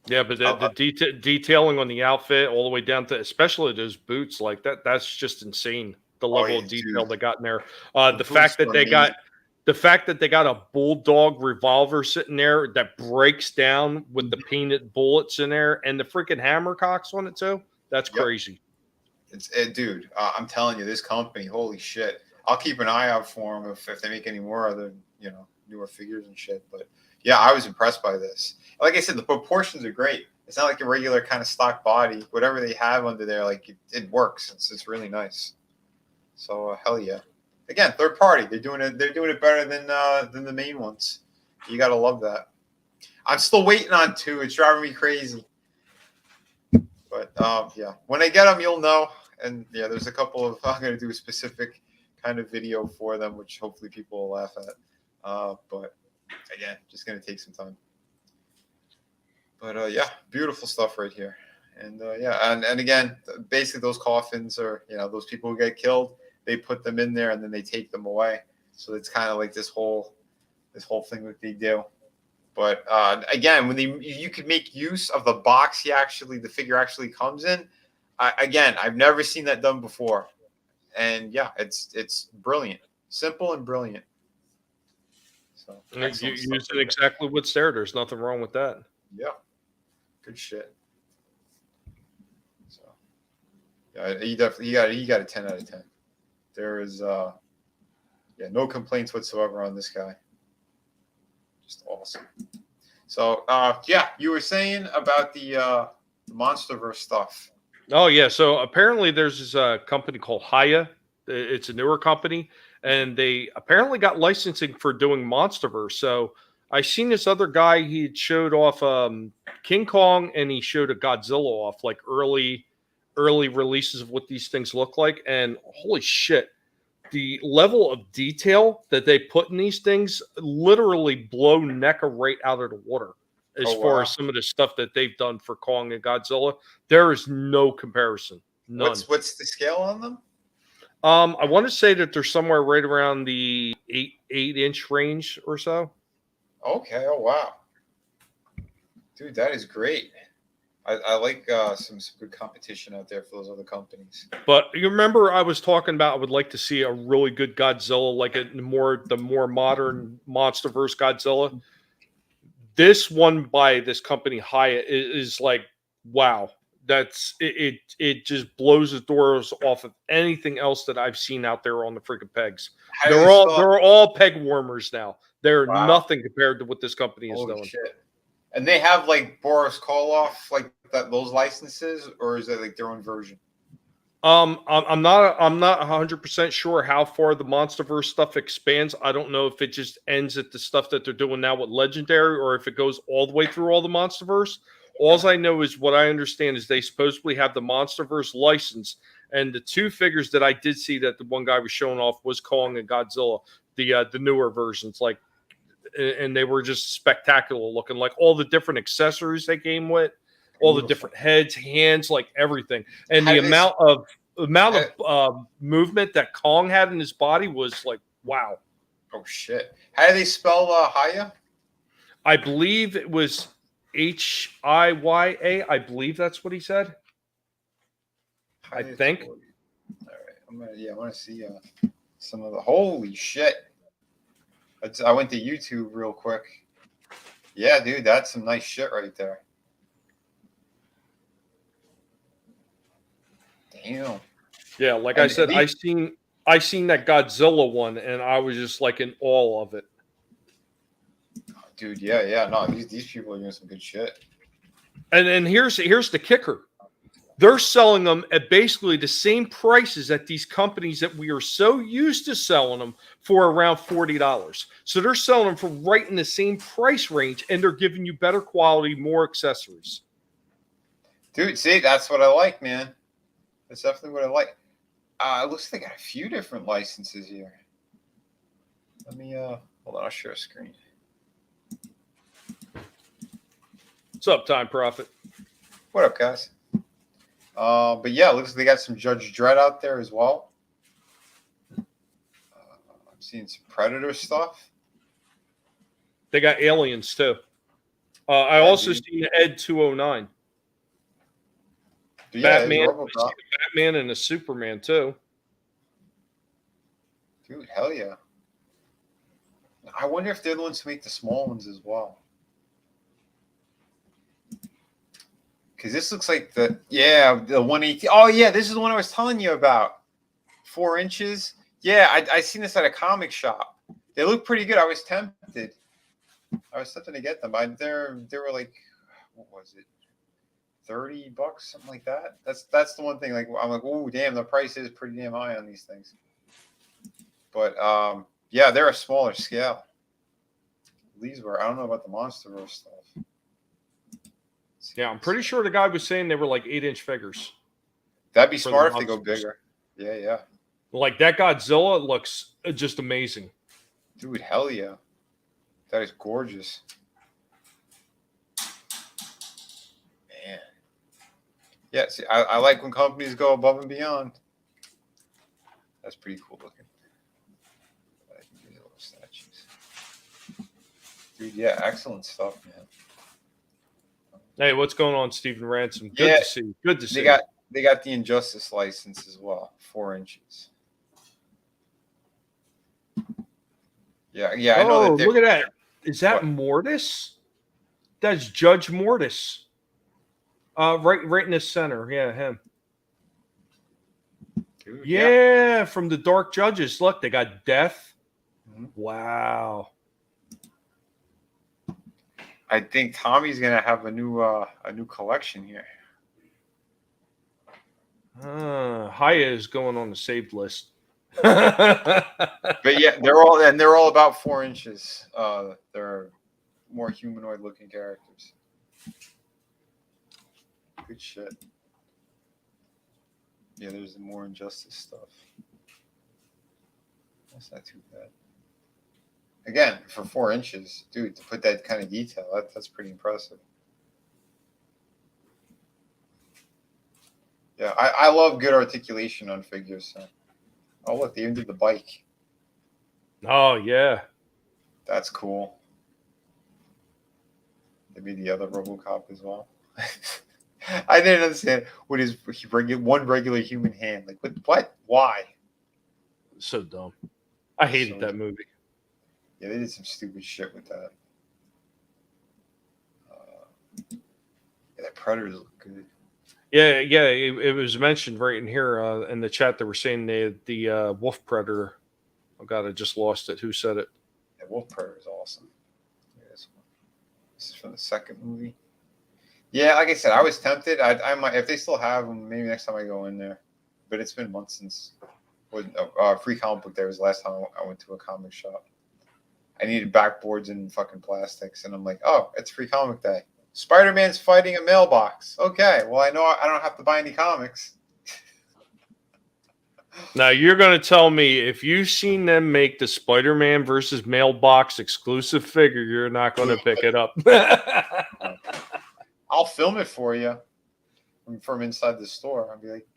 Yeah, but the detailing on the outfit all the way down to especially those boots, like that's just insane. The level of detail they got in there. The fact that they got a bulldog revolver sitting there that breaks down with the painted bullets in there and the freaking hammer cocks on it too. That's crazy. Dude, I'm telling you, this company, holy shit. I'll keep an eye out for them if they make any more other, you know, newer figures and shit. But yeah, I was impressed by this. Like I said, the proportions are great. It's not like a regular kind of stock body. Whatever they have under there, like it works. It's really nice. So hell yeah. Again, third party. They're doing it better than the main ones. You gotta love that. I'm still waiting on 2. It's driving me crazy. But yeah, when I get them, you'll know. And yeah, there's a couple of I'm gonna do a specific kind of video for them, which hopefully people will laugh at. But again, just gonna take some time. But yeah, beautiful stuff right here. And yeah, and again, basically those coffins are, you know, those people who get killed, they put them in there and then they take them away. So it's kind of like this whole thing that they do. But again, when you could make use of the box the figure actually comes in. Again, I've never seen that done before. And yeah, it's brilliant, simple and brilliant. So you use it exactly what's there. There's nothing wrong with that. Yeah, good shit. So yeah, he got a 10 out of 10. There is no complaints whatsoever on this guy. Just awesome. So yeah, you were saying about the Monsterverse stuff. Oh yeah, so apparently there's this company called Hiya. It's a newer company, and they apparently got licensing for doing Monsterverse. So I seen this other guy. He had showed off King Kong, and he showed a Godzilla off, like early releases of what these things look like. And holy shit, the level of detail that they put in these things literally blow NECA right out of the water. As far as some of the stuff that they've done for Kong and Godzilla, there is no comparison. None. What's the scale on them? I want to say that they're somewhere right around the 8-inch range or so. Okay. Oh wow, dude, that is great. I like some good competition out there for those other companies. But you remember I was talking about I would like to see a really good Godzilla, like the more modern MonsterVerse Godzilla. This one by this company Hyatt is like, wow. That's it. It just blows the doors off of anything else that I've seen out there on the freaking pegs. They're all peg warmers now. They're nothing compared to what this company is doing. Shit. And they have like Boris Karloff, like those licenses, or is it like their own version? I'm not 100% sure how far the MonsterVerse stuff expands. I don't know if it just ends at the stuff that they're doing now with Legendary, or if it goes all the way through all the MonsterVerse. All I know is what I understand is they supposedly have the MonsterVerse license, and the two figures that I did see that the one guy was showing off was Kong and Godzilla, the newer versions, like, and they were just spectacular looking, like all the different accessories they came with, all the different heads, hands, like everything, and the amount of movement that Kong had in his body was like, wow. Oh shit! How do they spell Haya? I believe it was Hiya. I believe that's what he said. I think. All right, I want to see some of the holy shit. I went to YouTube real quick. Yeah, dude, that's some nice shit right there. Damn. Yeah, like I said, I seen that Godzilla one, and I was just like in awe of it. Dude, yeah. No, these people are doing some good shit. And here's the kicker. They're selling them at basically the same prices at these companies that we are so used to selling them for, around $40. So they're selling them for right in the same price range, and they're giving you better quality, more accessories. Dude, see, that's what I like, man. That's definitely what I like. It looks like they got a few different licenses here. Let me hold on, I'll share a screen. What's up, Time Prophet? What up, guys? But yeah, it looks like they got some Judge Dredd out there as well. I'm seeing some Predator stuff. They got Aliens too. I also seen Ed 209. Yeah, Batman and a Superman too. Dude, hell yeah. I wonder if they're the ones who make the small ones as well. Because this looks like the 118. Oh, yeah, this is the one I was telling you about. 4 inches. Yeah, I seen this at a comic shop. They look pretty good. I was tempted. To get them. They were like, what was it? $30, something like that. That's the one thing. Like, I'm like, oh, damn, the price is pretty damn high on these things. But yeah, they're a smaller scale. These were. I don't know about the MonsterVerse stuff. Yeah, I'm pretty sure the guy was saying they were like 8-inch figures. That'd be smart if they go bigger. Yeah. Like that Godzilla looks just amazing. Dude, hell yeah. That is gorgeous. Man. Yeah, see, I like when companies go above and beyond. That's pretty cool looking. I like these little statues. Dude, yeah, excellent stuff, man. Hey, what's going on, Stephen Ransom? Good to see you. Good to see you. They got the Injustice license as well, 4 inches. Yeah. I know that. Look at that. Is that Mortis? That's Judge Mortis. Right in the center. Yeah, him. Dude, yeah, from the Dark Judges. Look, they got Death. Mm-hmm. Wow. I think Tommy's gonna have a new collection here. Haya is going on the saved list. But yeah, they're all about 4 inches. more humanoid-looking characters. Good shit. Yeah, there's the more Injustice stuff. That's not too bad. Again, for 4 inches, dude, to put that kind of detail, that's pretty impressive. Yeah, I love good articulation on figures. So. Oh, look, they even did the bike. Oh, yeah. That's cool. Maybe the other RoboCop as well. I didn't understand what is one regular human hand. Like, what? Why? So dumb. I hated that movie. Yeah, they did some stupid shit with that. Yeah, that Predators look good. Yeah. It was mentioned right in here in the chat. They were saying the Wolf Predator. Oh God, I just lost it. Who said it? Yeah, Wolf Predator is awesome. This one. This is from the second movie. Yeah, like I said, I was tempted. I might, if they still have them, maybe next time I go in there. But it's been months since Free Comic Book Day was the last time I went to a comic shop. I needed backboards and fucking plastics, and I'm like, oh, it's Free Comic Day. Spider-Man's fighting a mailbox. Okay, well, I know I don't have to buy any comics. Now you're going to tell me if you've seen them make the Spider-Man versus mailbox exclusive figure, you're not going to pick it up. I'll film it for you from inside the store. I'll be like,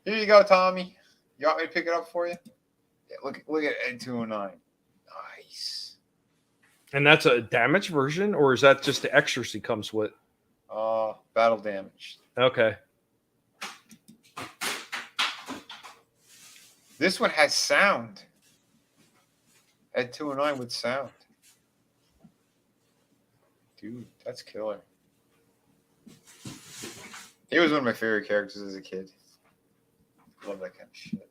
here you go, Tommy. You want me to pick it up for you? Yeah, look at Ed 209. Nice. And that's a damaged version, or is that just the extras he comes with? Battle damaged. Okay. This one has sound. Ed 209 with sound. Dude, that's killer. He was one of my favorite characters as a kid. Love that kind of shit.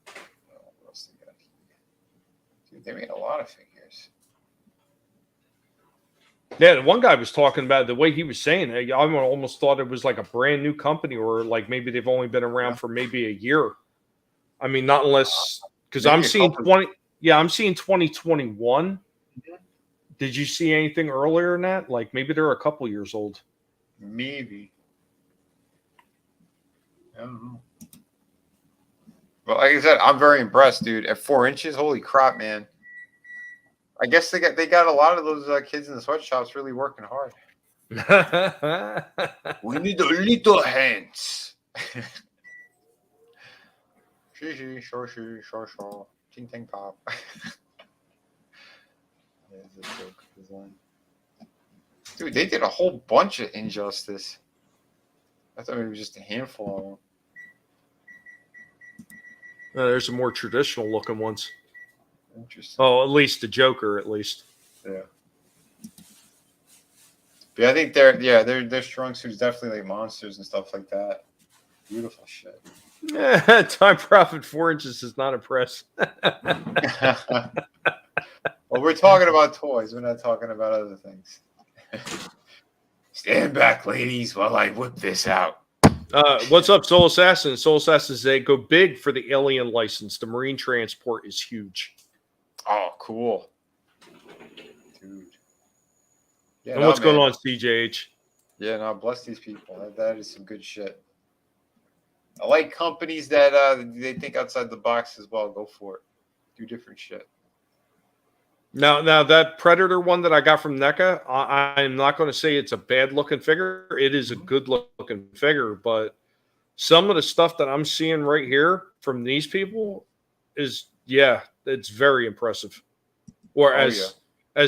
What else they got here? Dude, they made a lot of figures. Yeah, the one guy was talking about the way he was saying it. I almost thought it was like a brand new company, or like maybe they've only been around for maybe a year. I mean, not unless because I'm seeing 20. Yeah, I'm seeing 2021. Mm-hmm. Did you see anything earlier than that? Like maybe they're a couple years old. Maybe. I don't know. Well, like I said, I'm very impressed, dude. At 4 inches, holy crap, man! I guess they got a lot of those kids in the sweatshops really working hard. We need a little hands. Sure. Ting ting pop. Dude, they did a whole bunch of Injustice. I thought it was just a handful of them. There's some more traditional looking ones. Interesting. Oh, at least the Joker, at least. Yeah. But I think their strong suits definitely like monsters and stuff like that. Beautiful shit. Yeah, Time Profit 4 inches is not impressed. Well, we're talking about toys. We're not talking about other things. Stand back, ladies, while I whip this out. What's up, Soul Assassin? Soul Assassins, they go big for the alien license. The Marine transport is huge. Oh, cool. Dude. Yeah, and what's going on, CJH? Yeah, no, bless these people. That is some good shit. I like companies that they think outside the box as well. Go for it. Do different shit. Now that Predator one that I got from NECA, I'm not going to say it's a bad looking figure. It is a good looking figure, but some of the stuff that I'm seeing right here from these people is, it's very impressive. Or as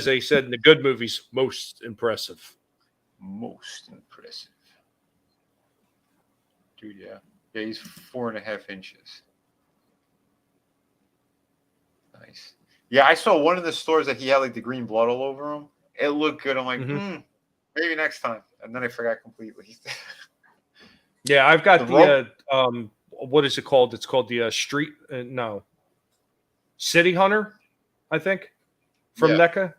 they said in the good movies, most impressive. Most impressive. Dude, yeah. Yeah, he's 4.5 inches. Nice. Yeah, I saw one of the stores that he had like the green blood all over him. It looked good. I'm like, maybe next time. And then I forgot completely. Yeah, I've got the what is it called? It's called the City Hunter, I think, from NECA.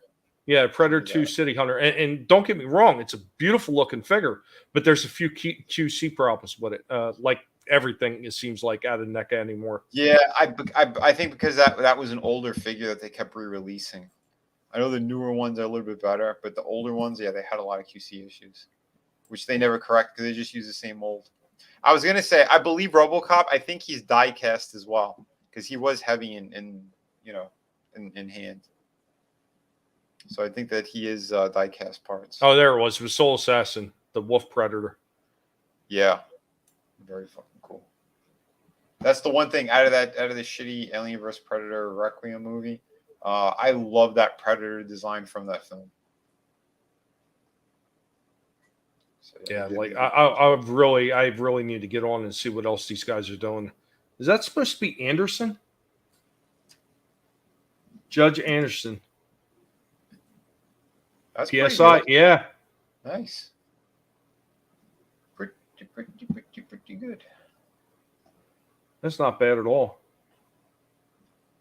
Yeah, Predator 2 City Hunter. And don't get me wrong, it's a beautiful looking figure, but there's a few QC problems with it. Like everything, it seems like, out of NECA anymore. Yeah, I think because that was an older figure that they kept re-releasing. I know the newer ones are a little bit better, but the older ones, yeah, they had a lot of QC issues, which they never correct because they just use the same mold. I was gonna say, I believe RoboCop. I think he's die cast as well because he was heavy in hand. So I think that he is die cast parts. Oh, there it was. It was Soul Assassin, the Wolf Predator. Yeah, very fucking cool. That's the one thing out of the shitty Alien vs Predator Requiem movie. I love that Predator design from that film. So, Yeah, like I really need to get on and see what else these guys are doing. Is that supposed to be Anderson? Judge Anderson. That's PSI, yeah. Nice. Pretty good. That's not bad at all.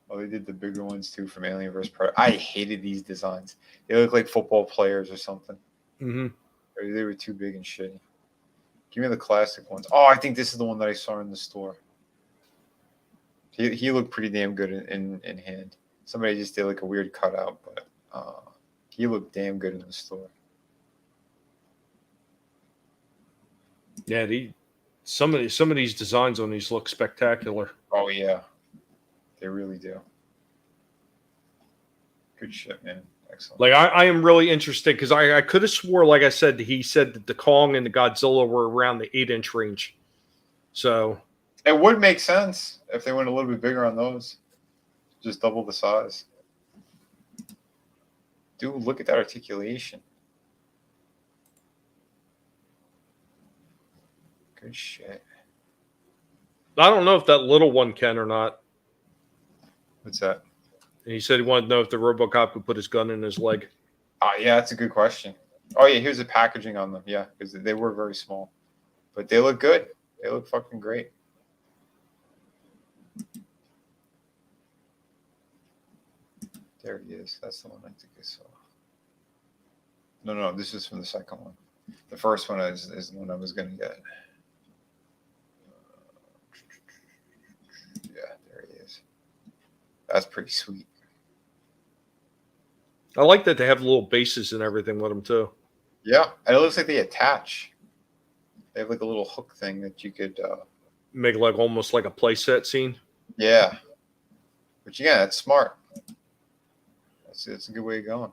Oh, they did the bigger ones too from Alien vs Predator. I hated these designs. They look like football players or something. Mm-hmm. They were too big and shitty. Give me the classic ones. Oh, I think this is the one that I saw in the store. He looked pretty damn good in hand. Somebody just did like a weird cutout, but he looked damn good in the store. Yeah, some of these designs on these look spectacular. Oh yeah, they really do. Good shit, man. Excellent. Like I am really interested because I could have swore, like I said, he said that the Kong and the Godzilla were around the 8-inch range. So it would make sense if they went a little bit bigger on those. Just double the size. Dude, look at that articulation. Good shit. I don't know if that little one can or not. What's that? And he said he wanted to know if the RoboCop could put his gun in his leg. Oh, yeah, that's a good question. Oh, yeah, here's the packaging on them. Yeah, because they were very small. But they look good. They look fucking great. There he is. That's the one I think I saw. No, this is from the second one. The first one is the one I was going to get. Yeah, there he is. That's pretty sweet. I like that they have little bases and everything with them too. Yeah, and it looks like they attach. They have like a little hook thing that you could make like almost like a playset scene. Yeah, but yeah, that's smart. That's a good way of going.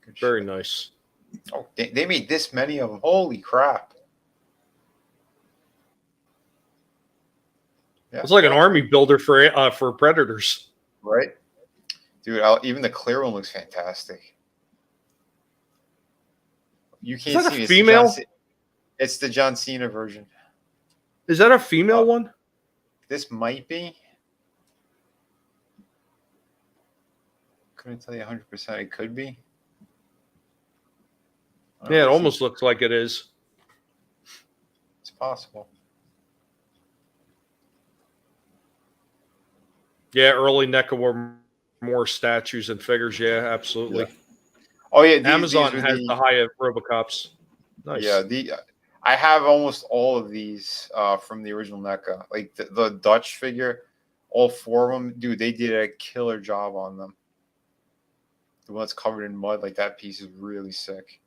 Good Very shit. nice. Oh, they made this many of them. Holy crap! Yeah. It's like an army builder for Predators. Right? Dude, even the clear one looks fantastic. You can't Is that see a female? It's the John Cena version. Is that a female one? This might be. Couldn't tell you 100%. It could be. Yeah, it almost looks like it is. It's possible. Yeah, early NECA were more statues and figures. Yeah, absolutely. Yeah. Oh yeah, Amazon has the high RoboCops. Nice. Yeah, I have almost all of these from the original NECA. Like the Dutch figure, all four of them, dude, they did a killer job on them. The one that's covered in mud, like that piece is really sick.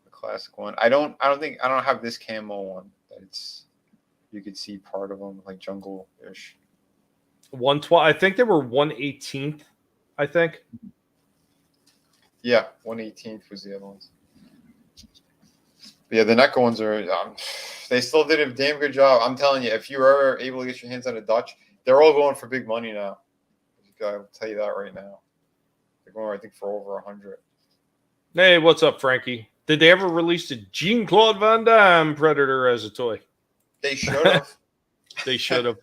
The classic one. I don't have this camo one. That's you could see part of them like jungle-ish. 112. I think they were 1/18th. I think. Yeah, 1/18th was the other ones. But yeah, the NECA ones are. They still did a damn good job. I'm telling you, if you're ever able to get your hands on a Dutch, they're all going for big money now. I'll tell you that right now. They're going, I think, for over 100. Hey, what's up, Frankie? Did they ever release the Jean-Claude Van Damme Predator as a toy? They should have. They should have.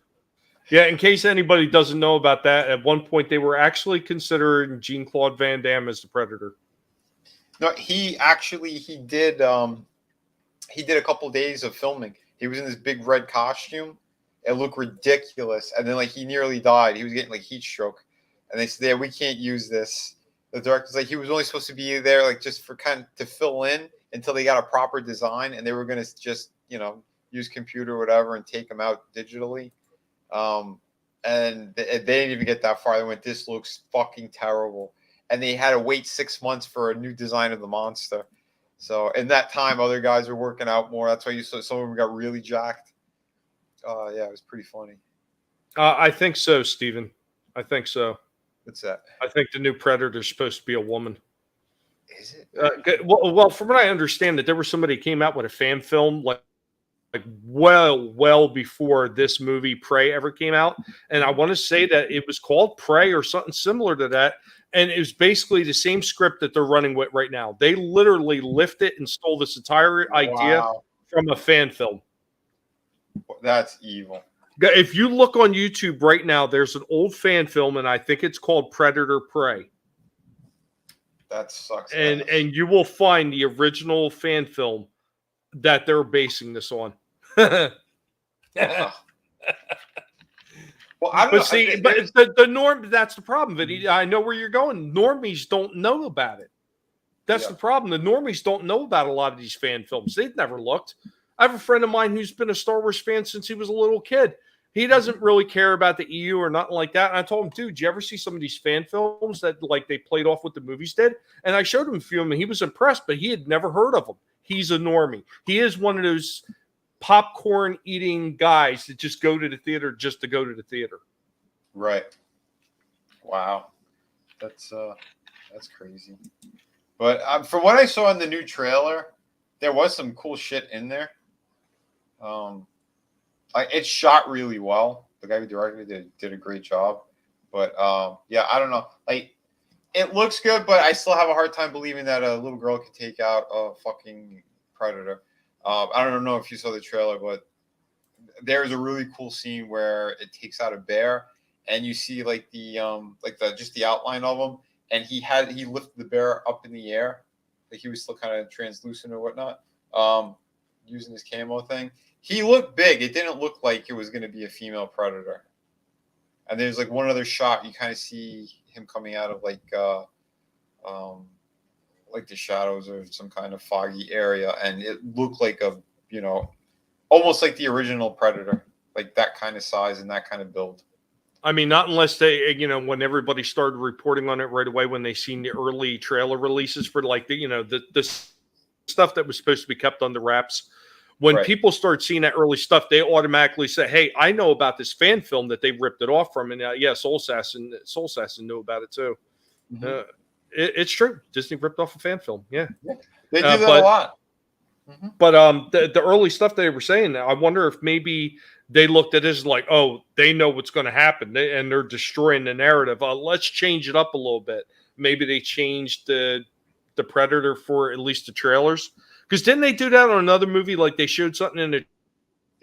Yeah, in case anybody doesn't know about that, at one point they were actually considering Jean-Claude Van Damme as the Predator. No, he did a couple days of filming. He was in this big red costume. It looked ridiculous. And then like he nearly died. He was getting like heat stroke. And they said, yeah, we can't use this. The director's like, he was only supposed to be there like just for kind of to fill in until they got a proper design, and they were gonna just, use computer or whatever and take him out digitally. and they didn't even get that far. They went, "This looks fucking terrible," and they had to wait 6 months for a new design of the monster. So in that time, other guys were working out more. That's why you saw some of them got really jacked. Yeah, it was pretty funny. I think so, Steven. I think so. What's that? I think the new Predator is supposed to be a woman. Is it? Well, from what I understand, that there was somebody who came out with a fan film like well before this movie Prey ever came out, and I want to say that it was called Prey or something similar to that, and it was basically the same script that they're running with right now. They literally lifted and stole this entire idea from a fan film. That's evil. If you look on YouTube right now, there's an old fan film, and I think it's called Predator Prey. That sucks. And you will find the original fan film that they're basing this on. Well, I don't know. See, but the norm, that's the problem, Vinny. I know where you're going. Normies don't know about it. That's the problem. The normies don't know about a lot of these fan films. They've never looked. I have a friend of mine who's been a Star Wars fan since he was a little kid. He doesn't really care about the EU or nothing like that. And I told him, dude, did you ever see some of these fan films that like they played off what the movies did? And I showed him a few of them, and he was impressed, but he had never heard of them. He's a normie. He is one of those popcorn eating guys that just go to the theater just to go to the theater. Right. Wow. That's crazy. But from what I saw in the new trailer, there was some cool shit in there. It's shot really well. The guy who directed it did a great job. But yeah, I don't know. Like, it looks good, but I still have a hard time believing that a little girl could take out a fucking predator. I don't know if you saw the trailer, but there's a really cool scene where it takes out a bear, and you see like just the outline of him, and he lifted the bear up in the air, like he was still kind of translucent or whatnot, using his camo thing. He looked big. It didn't look like it was going to be a female predator. And there's like one other shot, you kind of see him coming out of like the shadows or some kind of foggy area, and it looked like almost like the original Predator, like that kind of size and that kind of build. I mean, not unless they, when everybody started reporting on it right away when they seen the early trailer releases for like the stuff that was supposed to be kept under wraps. When people start seeing that early stuff, they automatically say, "Hey, I know about this fan film that they ripped it off from." And Soul Assassin knew about it too. Mm-hmm. It's true. Disney ripped off a fan film. Yeah. They do that a lot. Mm-hmm. But the early stuff they were saying, I wonder if maybe they looked at this like, oh, they know what's going to happen, and they're destroying the narrative. Let's change it up a little bit. Maybe they changed the Predator for at least the trailers. Because didn't they do that on another movie? Like they showed something in the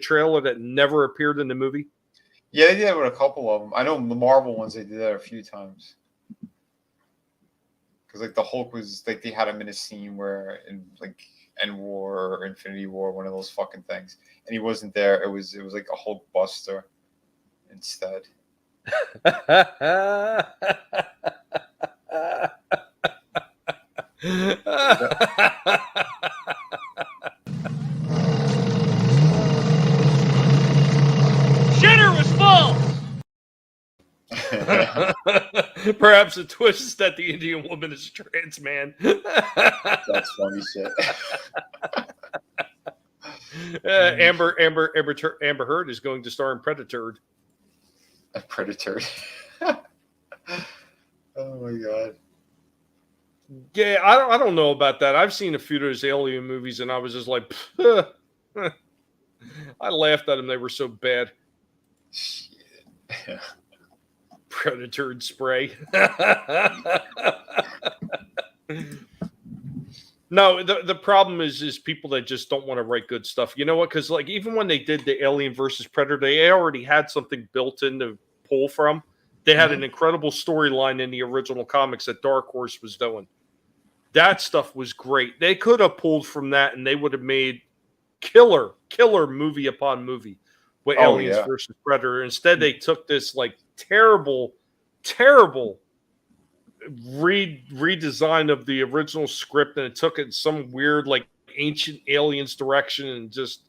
trailer that never appeared in the movie? Yeah, they did that with a couple of them. I know the Marvel ones, they did that a few times. Because like the Hulk was like they had him in a scene where in like End War or Infinity War, one of those fucking things, and he wasn't there. It was like a Hulk buster instead. Shitter was full. Perhaps a twist is that the Indian woman is a trans man. That's funny shit. Amber Heard is going to star in Predator. A Predator. Oh my god. Yeah, I don't know about that. I've seen a few of those alien movies, and I was just like, I laughed at them. They were so bad. Shit. Predator spray. No, the problem is people that just don't want to write good stuff. You know what? Because like even when they did the Alien versus Predator, they already had something built in to pull from. They had an incredible storyline in the original comics that Dark Horse was doing. That stuff was great. They could have pulled from that, and they would have made killer movie upon movie with Aliens versus Predator. Instead, they took this like terrible redesign of the original script, and it took it in some weird like ancient aliens direction, and just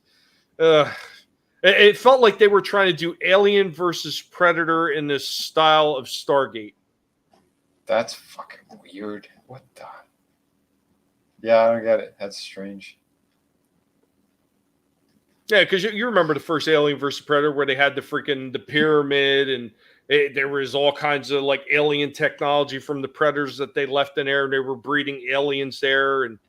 It felt like they were trying to do Alien versus Predator in this style of Stargate. That's fucking weird. What the? Yeah, I don't get it. That's strange. Yeah, because you remember the first Alien versus Predator where they had the pyramid and there was all kinds of like alien technology from the predators that they left in there, and they were breeding aliens there and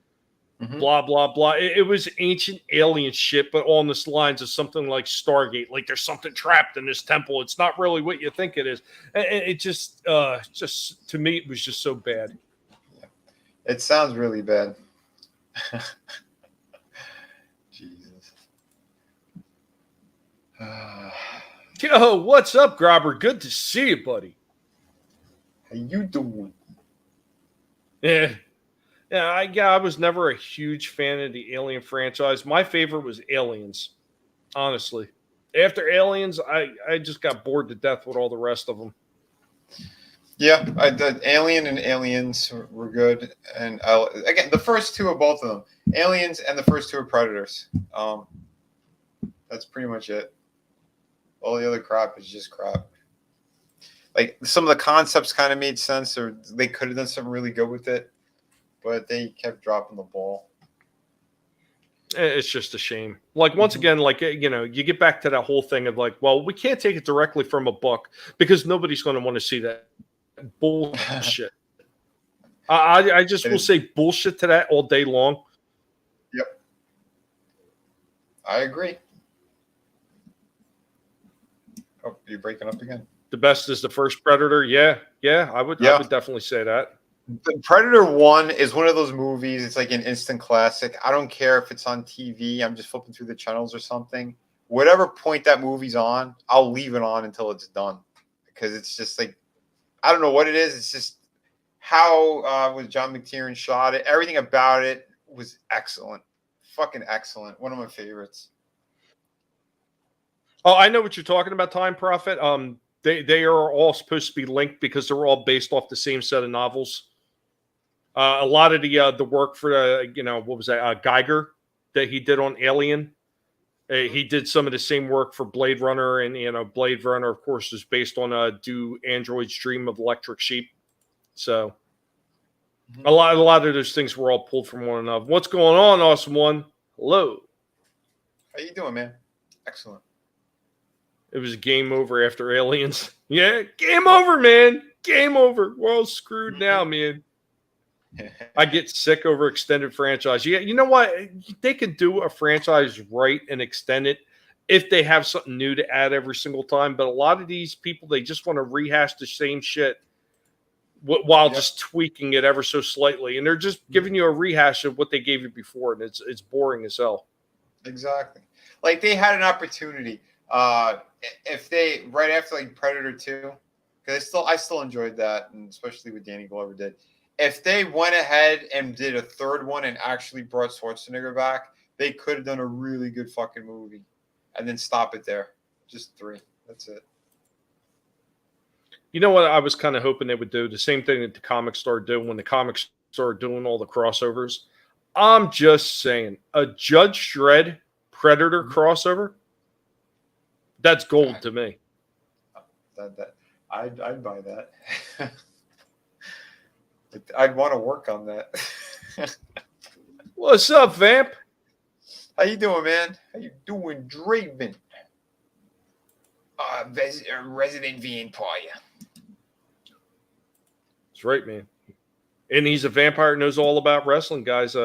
blah blah blah. It was ancient alien shit, but on the lines of something like Stargate. Like there's something trapped in this temple. It's not really what you think it is. And it just to me, it was just so bad. Yeah. It sounds really bad. Jesus. Yo, what's up, Grobber? Good to see you, buddy. How you doing? Yeah. I was never a huge fan of the Alien franchise. My favorite was Aliens, honestly. After Aliens, I just got bored to death with all the rest of them. Yeah, the Alien and Aliens were good, and again, the first two of both of them, Aliens and the first two of Predators. That's pretty much it. All the other crap is just crap. Like some of the concepts kind of made sense, or they could have done something really good with it, but they kept dropping the ball. It's just a shame. Like once again, like you get back to that whole thing of like, well, we can't take it directly from a book because nobody's going to want to see that bullshit. I just will say bullshit to that all day long. Yep, I agree. Oh, you're breaking up again. The best is the first Predator. Yeah, I would definitely say that. The Predator 1 is one of those movies. It's like an instant classic. I don't care if it's on TV. I'm just flipping through the channels or something. Whatever point that movie's on, I'll leave it on until it's done. Because it's just like, I don't know what it is. It's just how was John McTiernan shot it. Everything about it was excellent. Fucking excellent. One of my favorites. Oh, I know what you're talking about, Time Prophet. They are all supposed to be linked because they're all based off the same set of novels. A lot of the work for what was that Geiger that he did on Alien. He did some of the same work for Blade Runner, and Blade Runner, of course, is based on "Do Androids Dream of Electric Sheep?" So a lot of those things were all pulled from one another. What's going on, Awesome One? Hello. How you doing, man? Excellent. It was game over after Aliens. Yeah, game over, man. Game over. We're all screwed now, man. I get sick over extended franchise. Yeah, you know what? They can do a franchise right and extend it if they have something new to add every single time. But a lot of these people, they just want to rehash the same shit while just tweaking it ever so slightly. And they're just giving you a rehash of what they gave you before. And it's boring as hell. Exactly. Like they had an opportunity. If they right after like Predator 2, because I still enjoyed that, and especially what Danny Glover did. If they went ahead and did a third one and actually brought Schwarzenegger back, they could have done a really good fucking movie, and then stop it there. Just 3. That's it. You know what? I was kind of hoping they would do the same thing that the comics started doing when the comics started doing all the crossovers. I'm just saying, a Judge Dredd Predator crossover. That's gold to me. I'd buy that. I'd want to work on that. What's up, Vamp? How you doing, man? How you doing, Draven? Resident Vampire. That's right, man. And he's a vampire that knows all about wrestling, guys.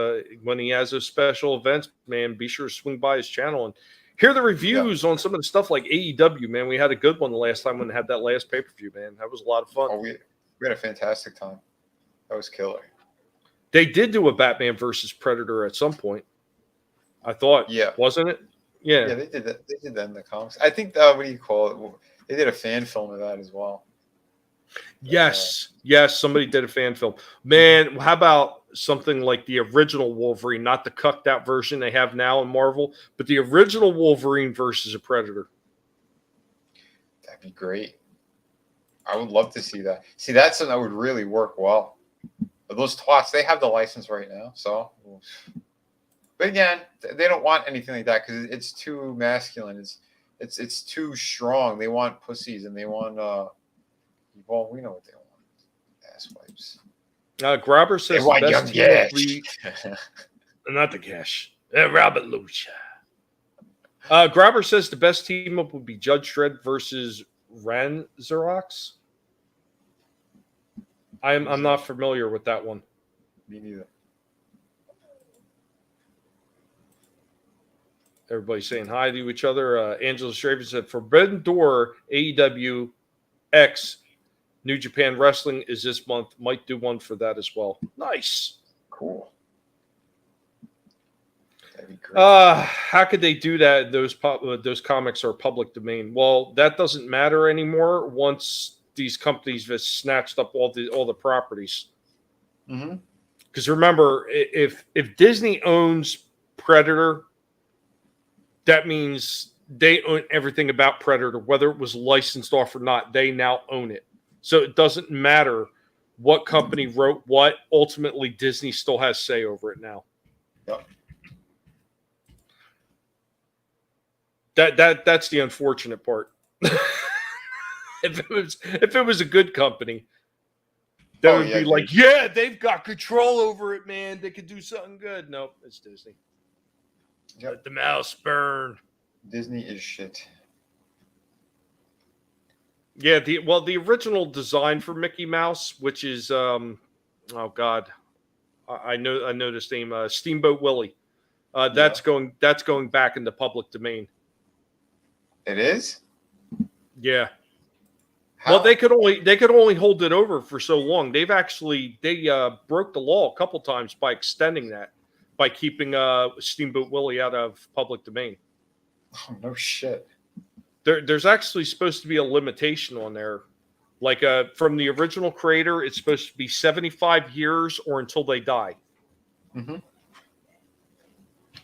When he has those special events, man, be sure to swing by his channel and hear the reviews on some of the stuff like AEW, man. We had a good one the last time when they had that last pay-per-view, man. That was a lot of fun. Oh, we had a fantastic time. That was killer. They did do a Batman versus Predator at some point. I thought, wasn't it? Yeah, they did that. They did that in the comics. I think what do you call it? They did a fan film of that as well. Yes, somebody did a fan film. Man, how about something like the original Wolverine, not the cucked out version they have now in Marvel, but the original Wolverine versus a Predator? That'd be great. I would love to see that. See, that's something that would really work well. But those twats, they have the license right now, so. But again, they don't want anything like that because it's too masculine. It's too strong. They want pussies and they want well, we know what they want. Ass wipes. Grabber says They want the young best team up Gash. not the Gash. Robert Lucha. Grabber says the best team up would be Judge Dredd versus Ran Xerox. I'm not familiar with that one. Me neither. Everybody's saying hi to each other. Angela Straven said Forbidden Door AEW X New Japan Wrestling is this month. Might do one for that as well. Nice. Cool. That'd be great. How could they do that? Those comics are public domain. Well, that doesn't matter anymore once these companies have snatched up all the properties. Mm-hmm. Because remember, if Disney owns Predator, that means they own everything about Predator, whether it was licensed off or not. They now own it. So it doesn't matter what company wrote what. Ultimately, Disney still has say over it now. Yep. That's the unfortunate part. If it was a good company, they would be like, yeah, they've got control over it, man. They could do something good. Nope, it's Disney. Yep. Let the mouse burn. Disney is shit. Yeah, the original design for Mickey Mouse, which is oh god, I know this name, Steamboat Willie. That's going back into public domain. It is? Yeah. How? Well, they could only hold it over for so long. They broke the law a couple times by extending that, by keeping Steamboat Willie out of public domain. Oh, no shit. There's actually supposed to be a limitation on there. Like from the original creator, it's supposed to be 75 years or until they die. Mm-hmm.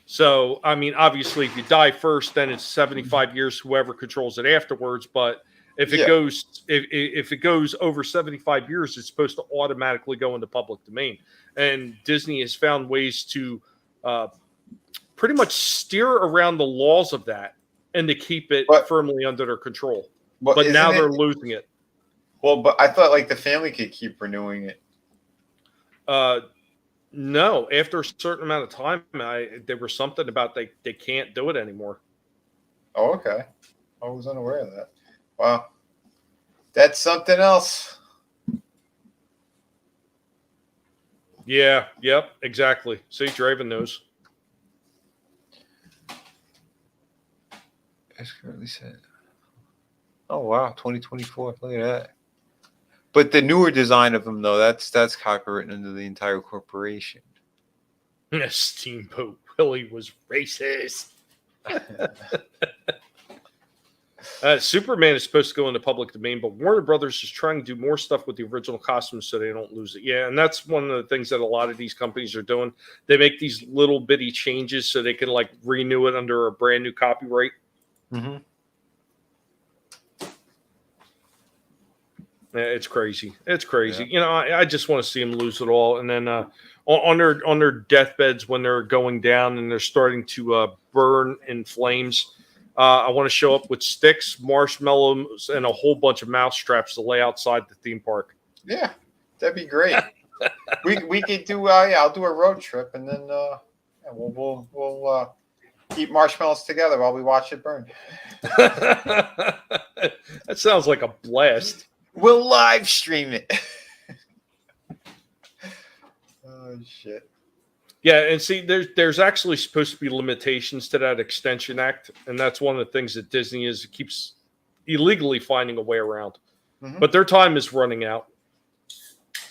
So, I mean, obviously, if you die first, then it's 75 years, whoever controls it afterwards. But if it goes over 75 years, it's supposed to automatically go into public domain. And Disney has found ways to pretty much steer around the laws of that and to keep it firmly under their control. But now they're losing it. Well, but I thought like the family could keep renewing it. No, after a certain amount of time, there was something about they can't do it anymore. Oh, okay. I was unaware of that. Wow. That's something else. Yeah, yep, exactly. See, Draven knows. That's currently said. Oh wow, 2024. Look at that. But the newer design of them, though, that's copywritten into the entire corporation. Steamboat Willie was racist. Superman is supposed to go into public domain, but Warner Brothers is trying to do more stuff with the original costumes so they don't lose it. Yeah, and that's one of the things that a lot of these companies are doing. They make these little bitty changes so they can like renew it under a brand new copyright. Mm-hmm. It's crazy. It's crazy. Yeah. You know, I just want to see them lose it all. And then on their deathbeds when they're going down and they're starting to burn in flames, I want to show up with sticks, marshmallows, and a whole bunch of mouse traps to lay outside the theme park. Yeah, that'd be great. we could do. I'll do a road trip, and then we'll eat marshmallows together while we watch it burn. That sounds like a blast. We'll live stream it. Oh shit. Yeah, and see, there's actually supposed to be limitations to that Extension Act, and that's one of the things that Disney keeps illegally finding a way around. Mm-hmm. But their time is running out.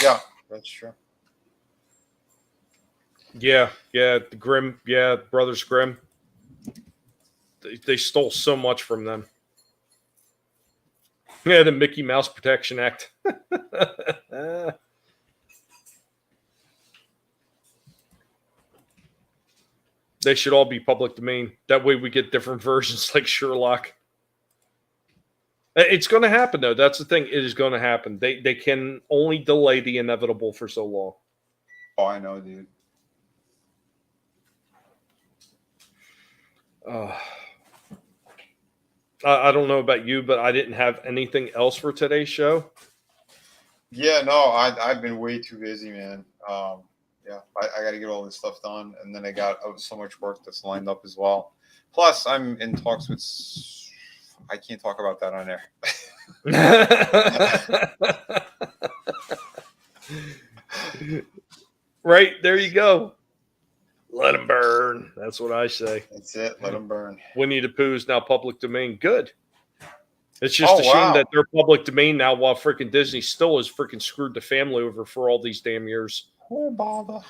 Yeah, that's true. Yeah, the Grimm, Brothers Grimm. They stole so much from them. Yeah, the Mickey Mouse Protection Act. They should all be public domain. That way we get different versions like Sherlock. It's going to happen, though. That's the thing. It is going to happen. They can only delay the inevitable for so long. Oh, I know, dude. I don't know about you, but I didn't have anything else for today's show. Yeah, no, I've been way too busy, man. Yeah, I got to get all this stuff done, and then I got so much work that's lined up as well. Plus, I'm in talks with. I can't talk about that on air. Right, there you go. Let them burn. That's what I say. That's it. Let them burn. Winnie the Pooh is now public domain. Good. It's just a shame that they're public domain now, while freaking Disney still has freaking screwed the family over for all these damn years. Oh, bother.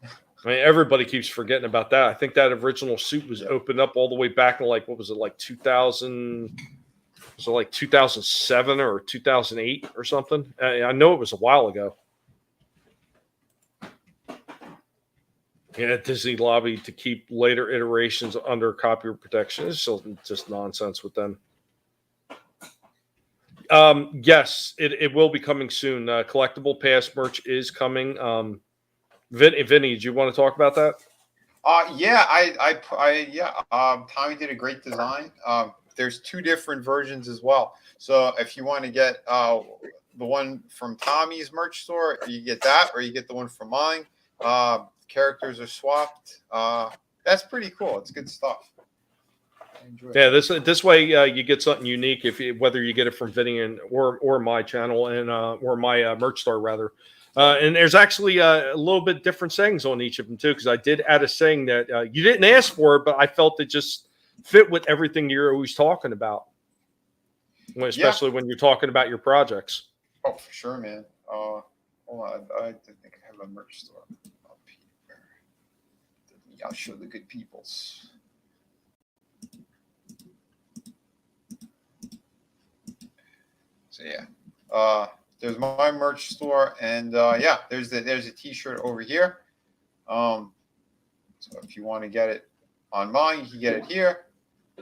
I mean, everybody keeps forgetting about that. I think that original suit was opened up all the way back in like, what was it, like 2000? Was it like 2007 or 2008 or something? I know it was a while ago. Yeah, Disney lobbied to keep later iterations under copyright protection. It's just nonsense with them. Yes, it will be coming soon. Collectable Past merch is coming. Vinnie, did you want to talk about that? Yeah, Tommy did a great design. There's 2 different versions as well. So if you want to get the one from Tommy's merch store, you get that, or you get the one from mine. Characters are swapped. That's pretty cool. It's good stuff. Yeah, this way you get something unique whether you get it from Vinnie or my channel and or my merch store rather. And there's actually a little bit different sayings on each of them too, because I did add a saying that you didn't ask for, but I felt it just fit with everything you're always talking about, especially when you're talking about your projects. Oh, for sure, man. Hold on, I think I have a merch store up here. I'll show the good peoples. So yeah, there's my merch store, and yeah, there's a T-shirt over here. So if you want to get it on mine, you can get it here.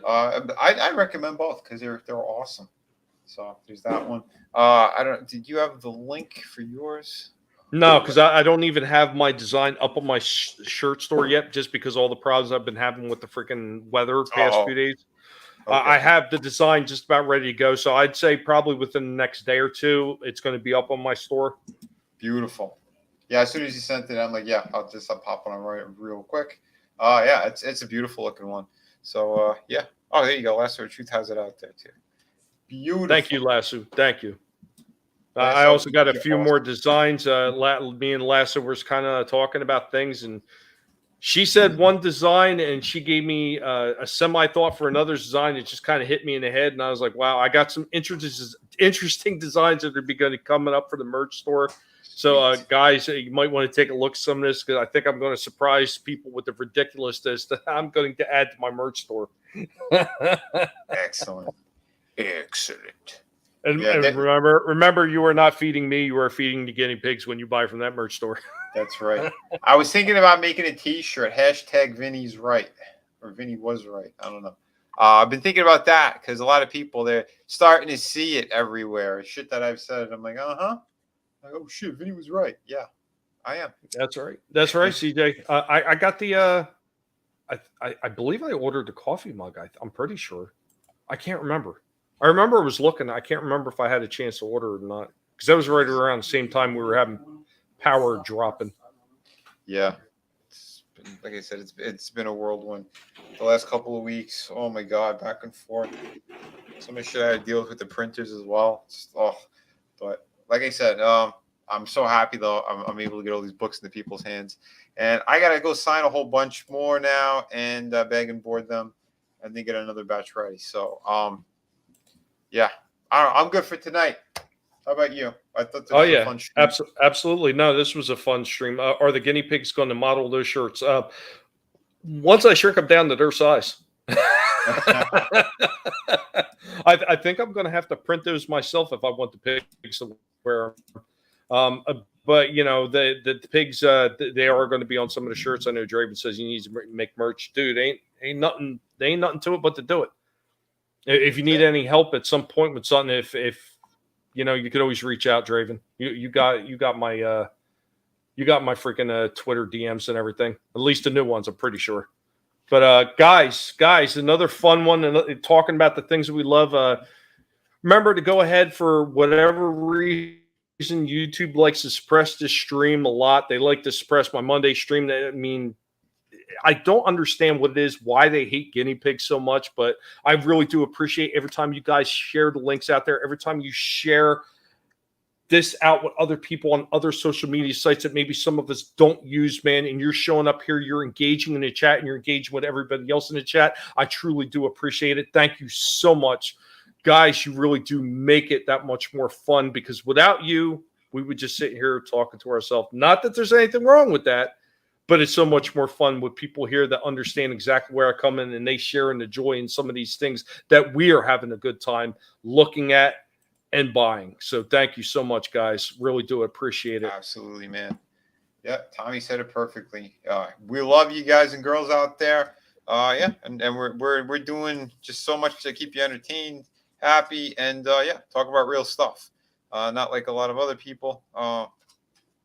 I recommend both because they're awesome. So there's that one. I don't. Did you have the link for yours? No, because I don't even have my design up on my shirt store yet, just because all the problems I've been having with the freaking weather past few days. Okay. I have the design just about ready to go, so I'd say probably within the next day or two, it's going to be up on my store. Beautiful. Yeah, as soon as you sent it, I'm like, yeah, I'll pop on right real quick. Yeah, it's a beautiful looking one. So yeah. Oh, there you go. Lasso Truth has it out there too. Beautiful. Thank you, Lasso. Thank you. I also got a few more designs. Me and Lasso were kind of talking about things, and she said one design, and she gave me a semi thought for another design. It just kind of hit me in the head, and I was like, "Wow, I got some interesting designs that are going to be coming up for the merch store." So, guys, you might want to take a look at some of this because I think I'm going to surprise people with the ridiculousness that I'm going to add to my merch store. Excellent. And, yeah, and remember, you are not feeding me. You are feeding the guinea pigs when you buy from that merch store. That's right. I was thinking about making a T-shirt. # Vinnie's right, or Vinnie was right. I don't know. I've been thinking about that because a lot of people, they're starting to see it everywhere. Shit that I've said. I'm like, like, oh shit, Vinnie was right. Yeah, I am. That's right. That's right, CJ. I got the. I believe I ordered the coffee mug. I'm pretty sure. I can't remember. I remember I was looking. I can't remember if I had a chance to order it or not because that was right around the same time we were having power dropping. Yeah, like I said, it's been a whirlwind the last couple of weeks. Oh my god, back and forth. So much shit I had to deal with the printers as well. But like I said, I'm so happy though. I'm able to get all these books into people's hands, and I gotta go sign a whole bunch more now and bag and board them, and then get another batch ready. So yeah, I'm good for tonight. How about you? I thought this was a fun stream. Absolutely. No, this was a fun stream. Are the guinea pigs going to model those shirts? Once I shrink them down to their size. I think I'm going to have to print those myself if I want the pigs to wear them. But, you know, the pigs, they are going to be on some of the shirts. I know Draven says he needs to make merch. Dude, ain't nothing to it but to do it. If you need any help at some point with something, if you know, you could always reach out, Draven. You got my freaking Twitter DMs and everything. At least the new ones, I'm pretty sure. But guys, another fun one, and talking about the things that we love. Remember to go ahead, for whatever reason YouTube likes to suppress this stream a lot. They like to suppress my Monday stream. I mean, I don't understand what it is, why they hate guinea pigs so much, but I really do appreciate every time you guys share the links out there, every time you share this out with other people on other social media sites that maybe some of us don't use, man, and you're showing up here, you're engaging in the chat, and you're engaging with everybody else in the chat. I truly do appreciate it. Thank you so much. Guys, you really do make it that much more fun, because without you, we would just sit here talking to ourselves. Not that there's anything wrong with that, but it's so much more fun with people here that understand exactly where I come in, and they share in the joy in some of these things that we are having a good time looking at and buying. So thank you so much, guys. Really do appreciate it. Absolutely, man. Yeah, Tommy said it perfectly. We love you guys and girls out there. Yeah, and we're doing just so much to keep you entertained, happy, and yeah, talk about real stuff. Not like a lot of other people.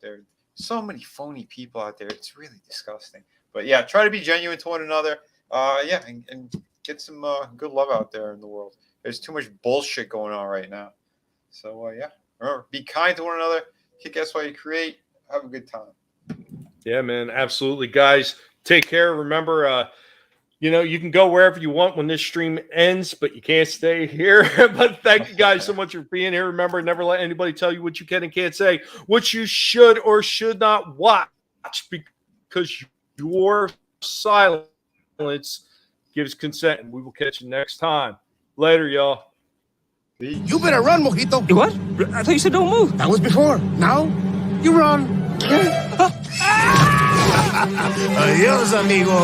There's so many phony people out there. It's really disgusting. But yeah, try to be genuine to one another. Yeah, and get some good love out there in the world. There's too much bullshit going on right now. So yeah, remember, be kind to one another. Kick ass while you create. Have a good time. Yeah, man, absolutely, guys. Take care. Remember, you can go wherever you want when this stream ends, but you can't stay here. But thank you guys so much for being here. Remember, never let anybody tell you what you can and can't say, what you should or should not watch, because your silence gives consent. And we will catch you next time. Later, y'all. You better run, Mojito. You what? I thought you said don't move. That was before. Now, you run. Adios, amigo.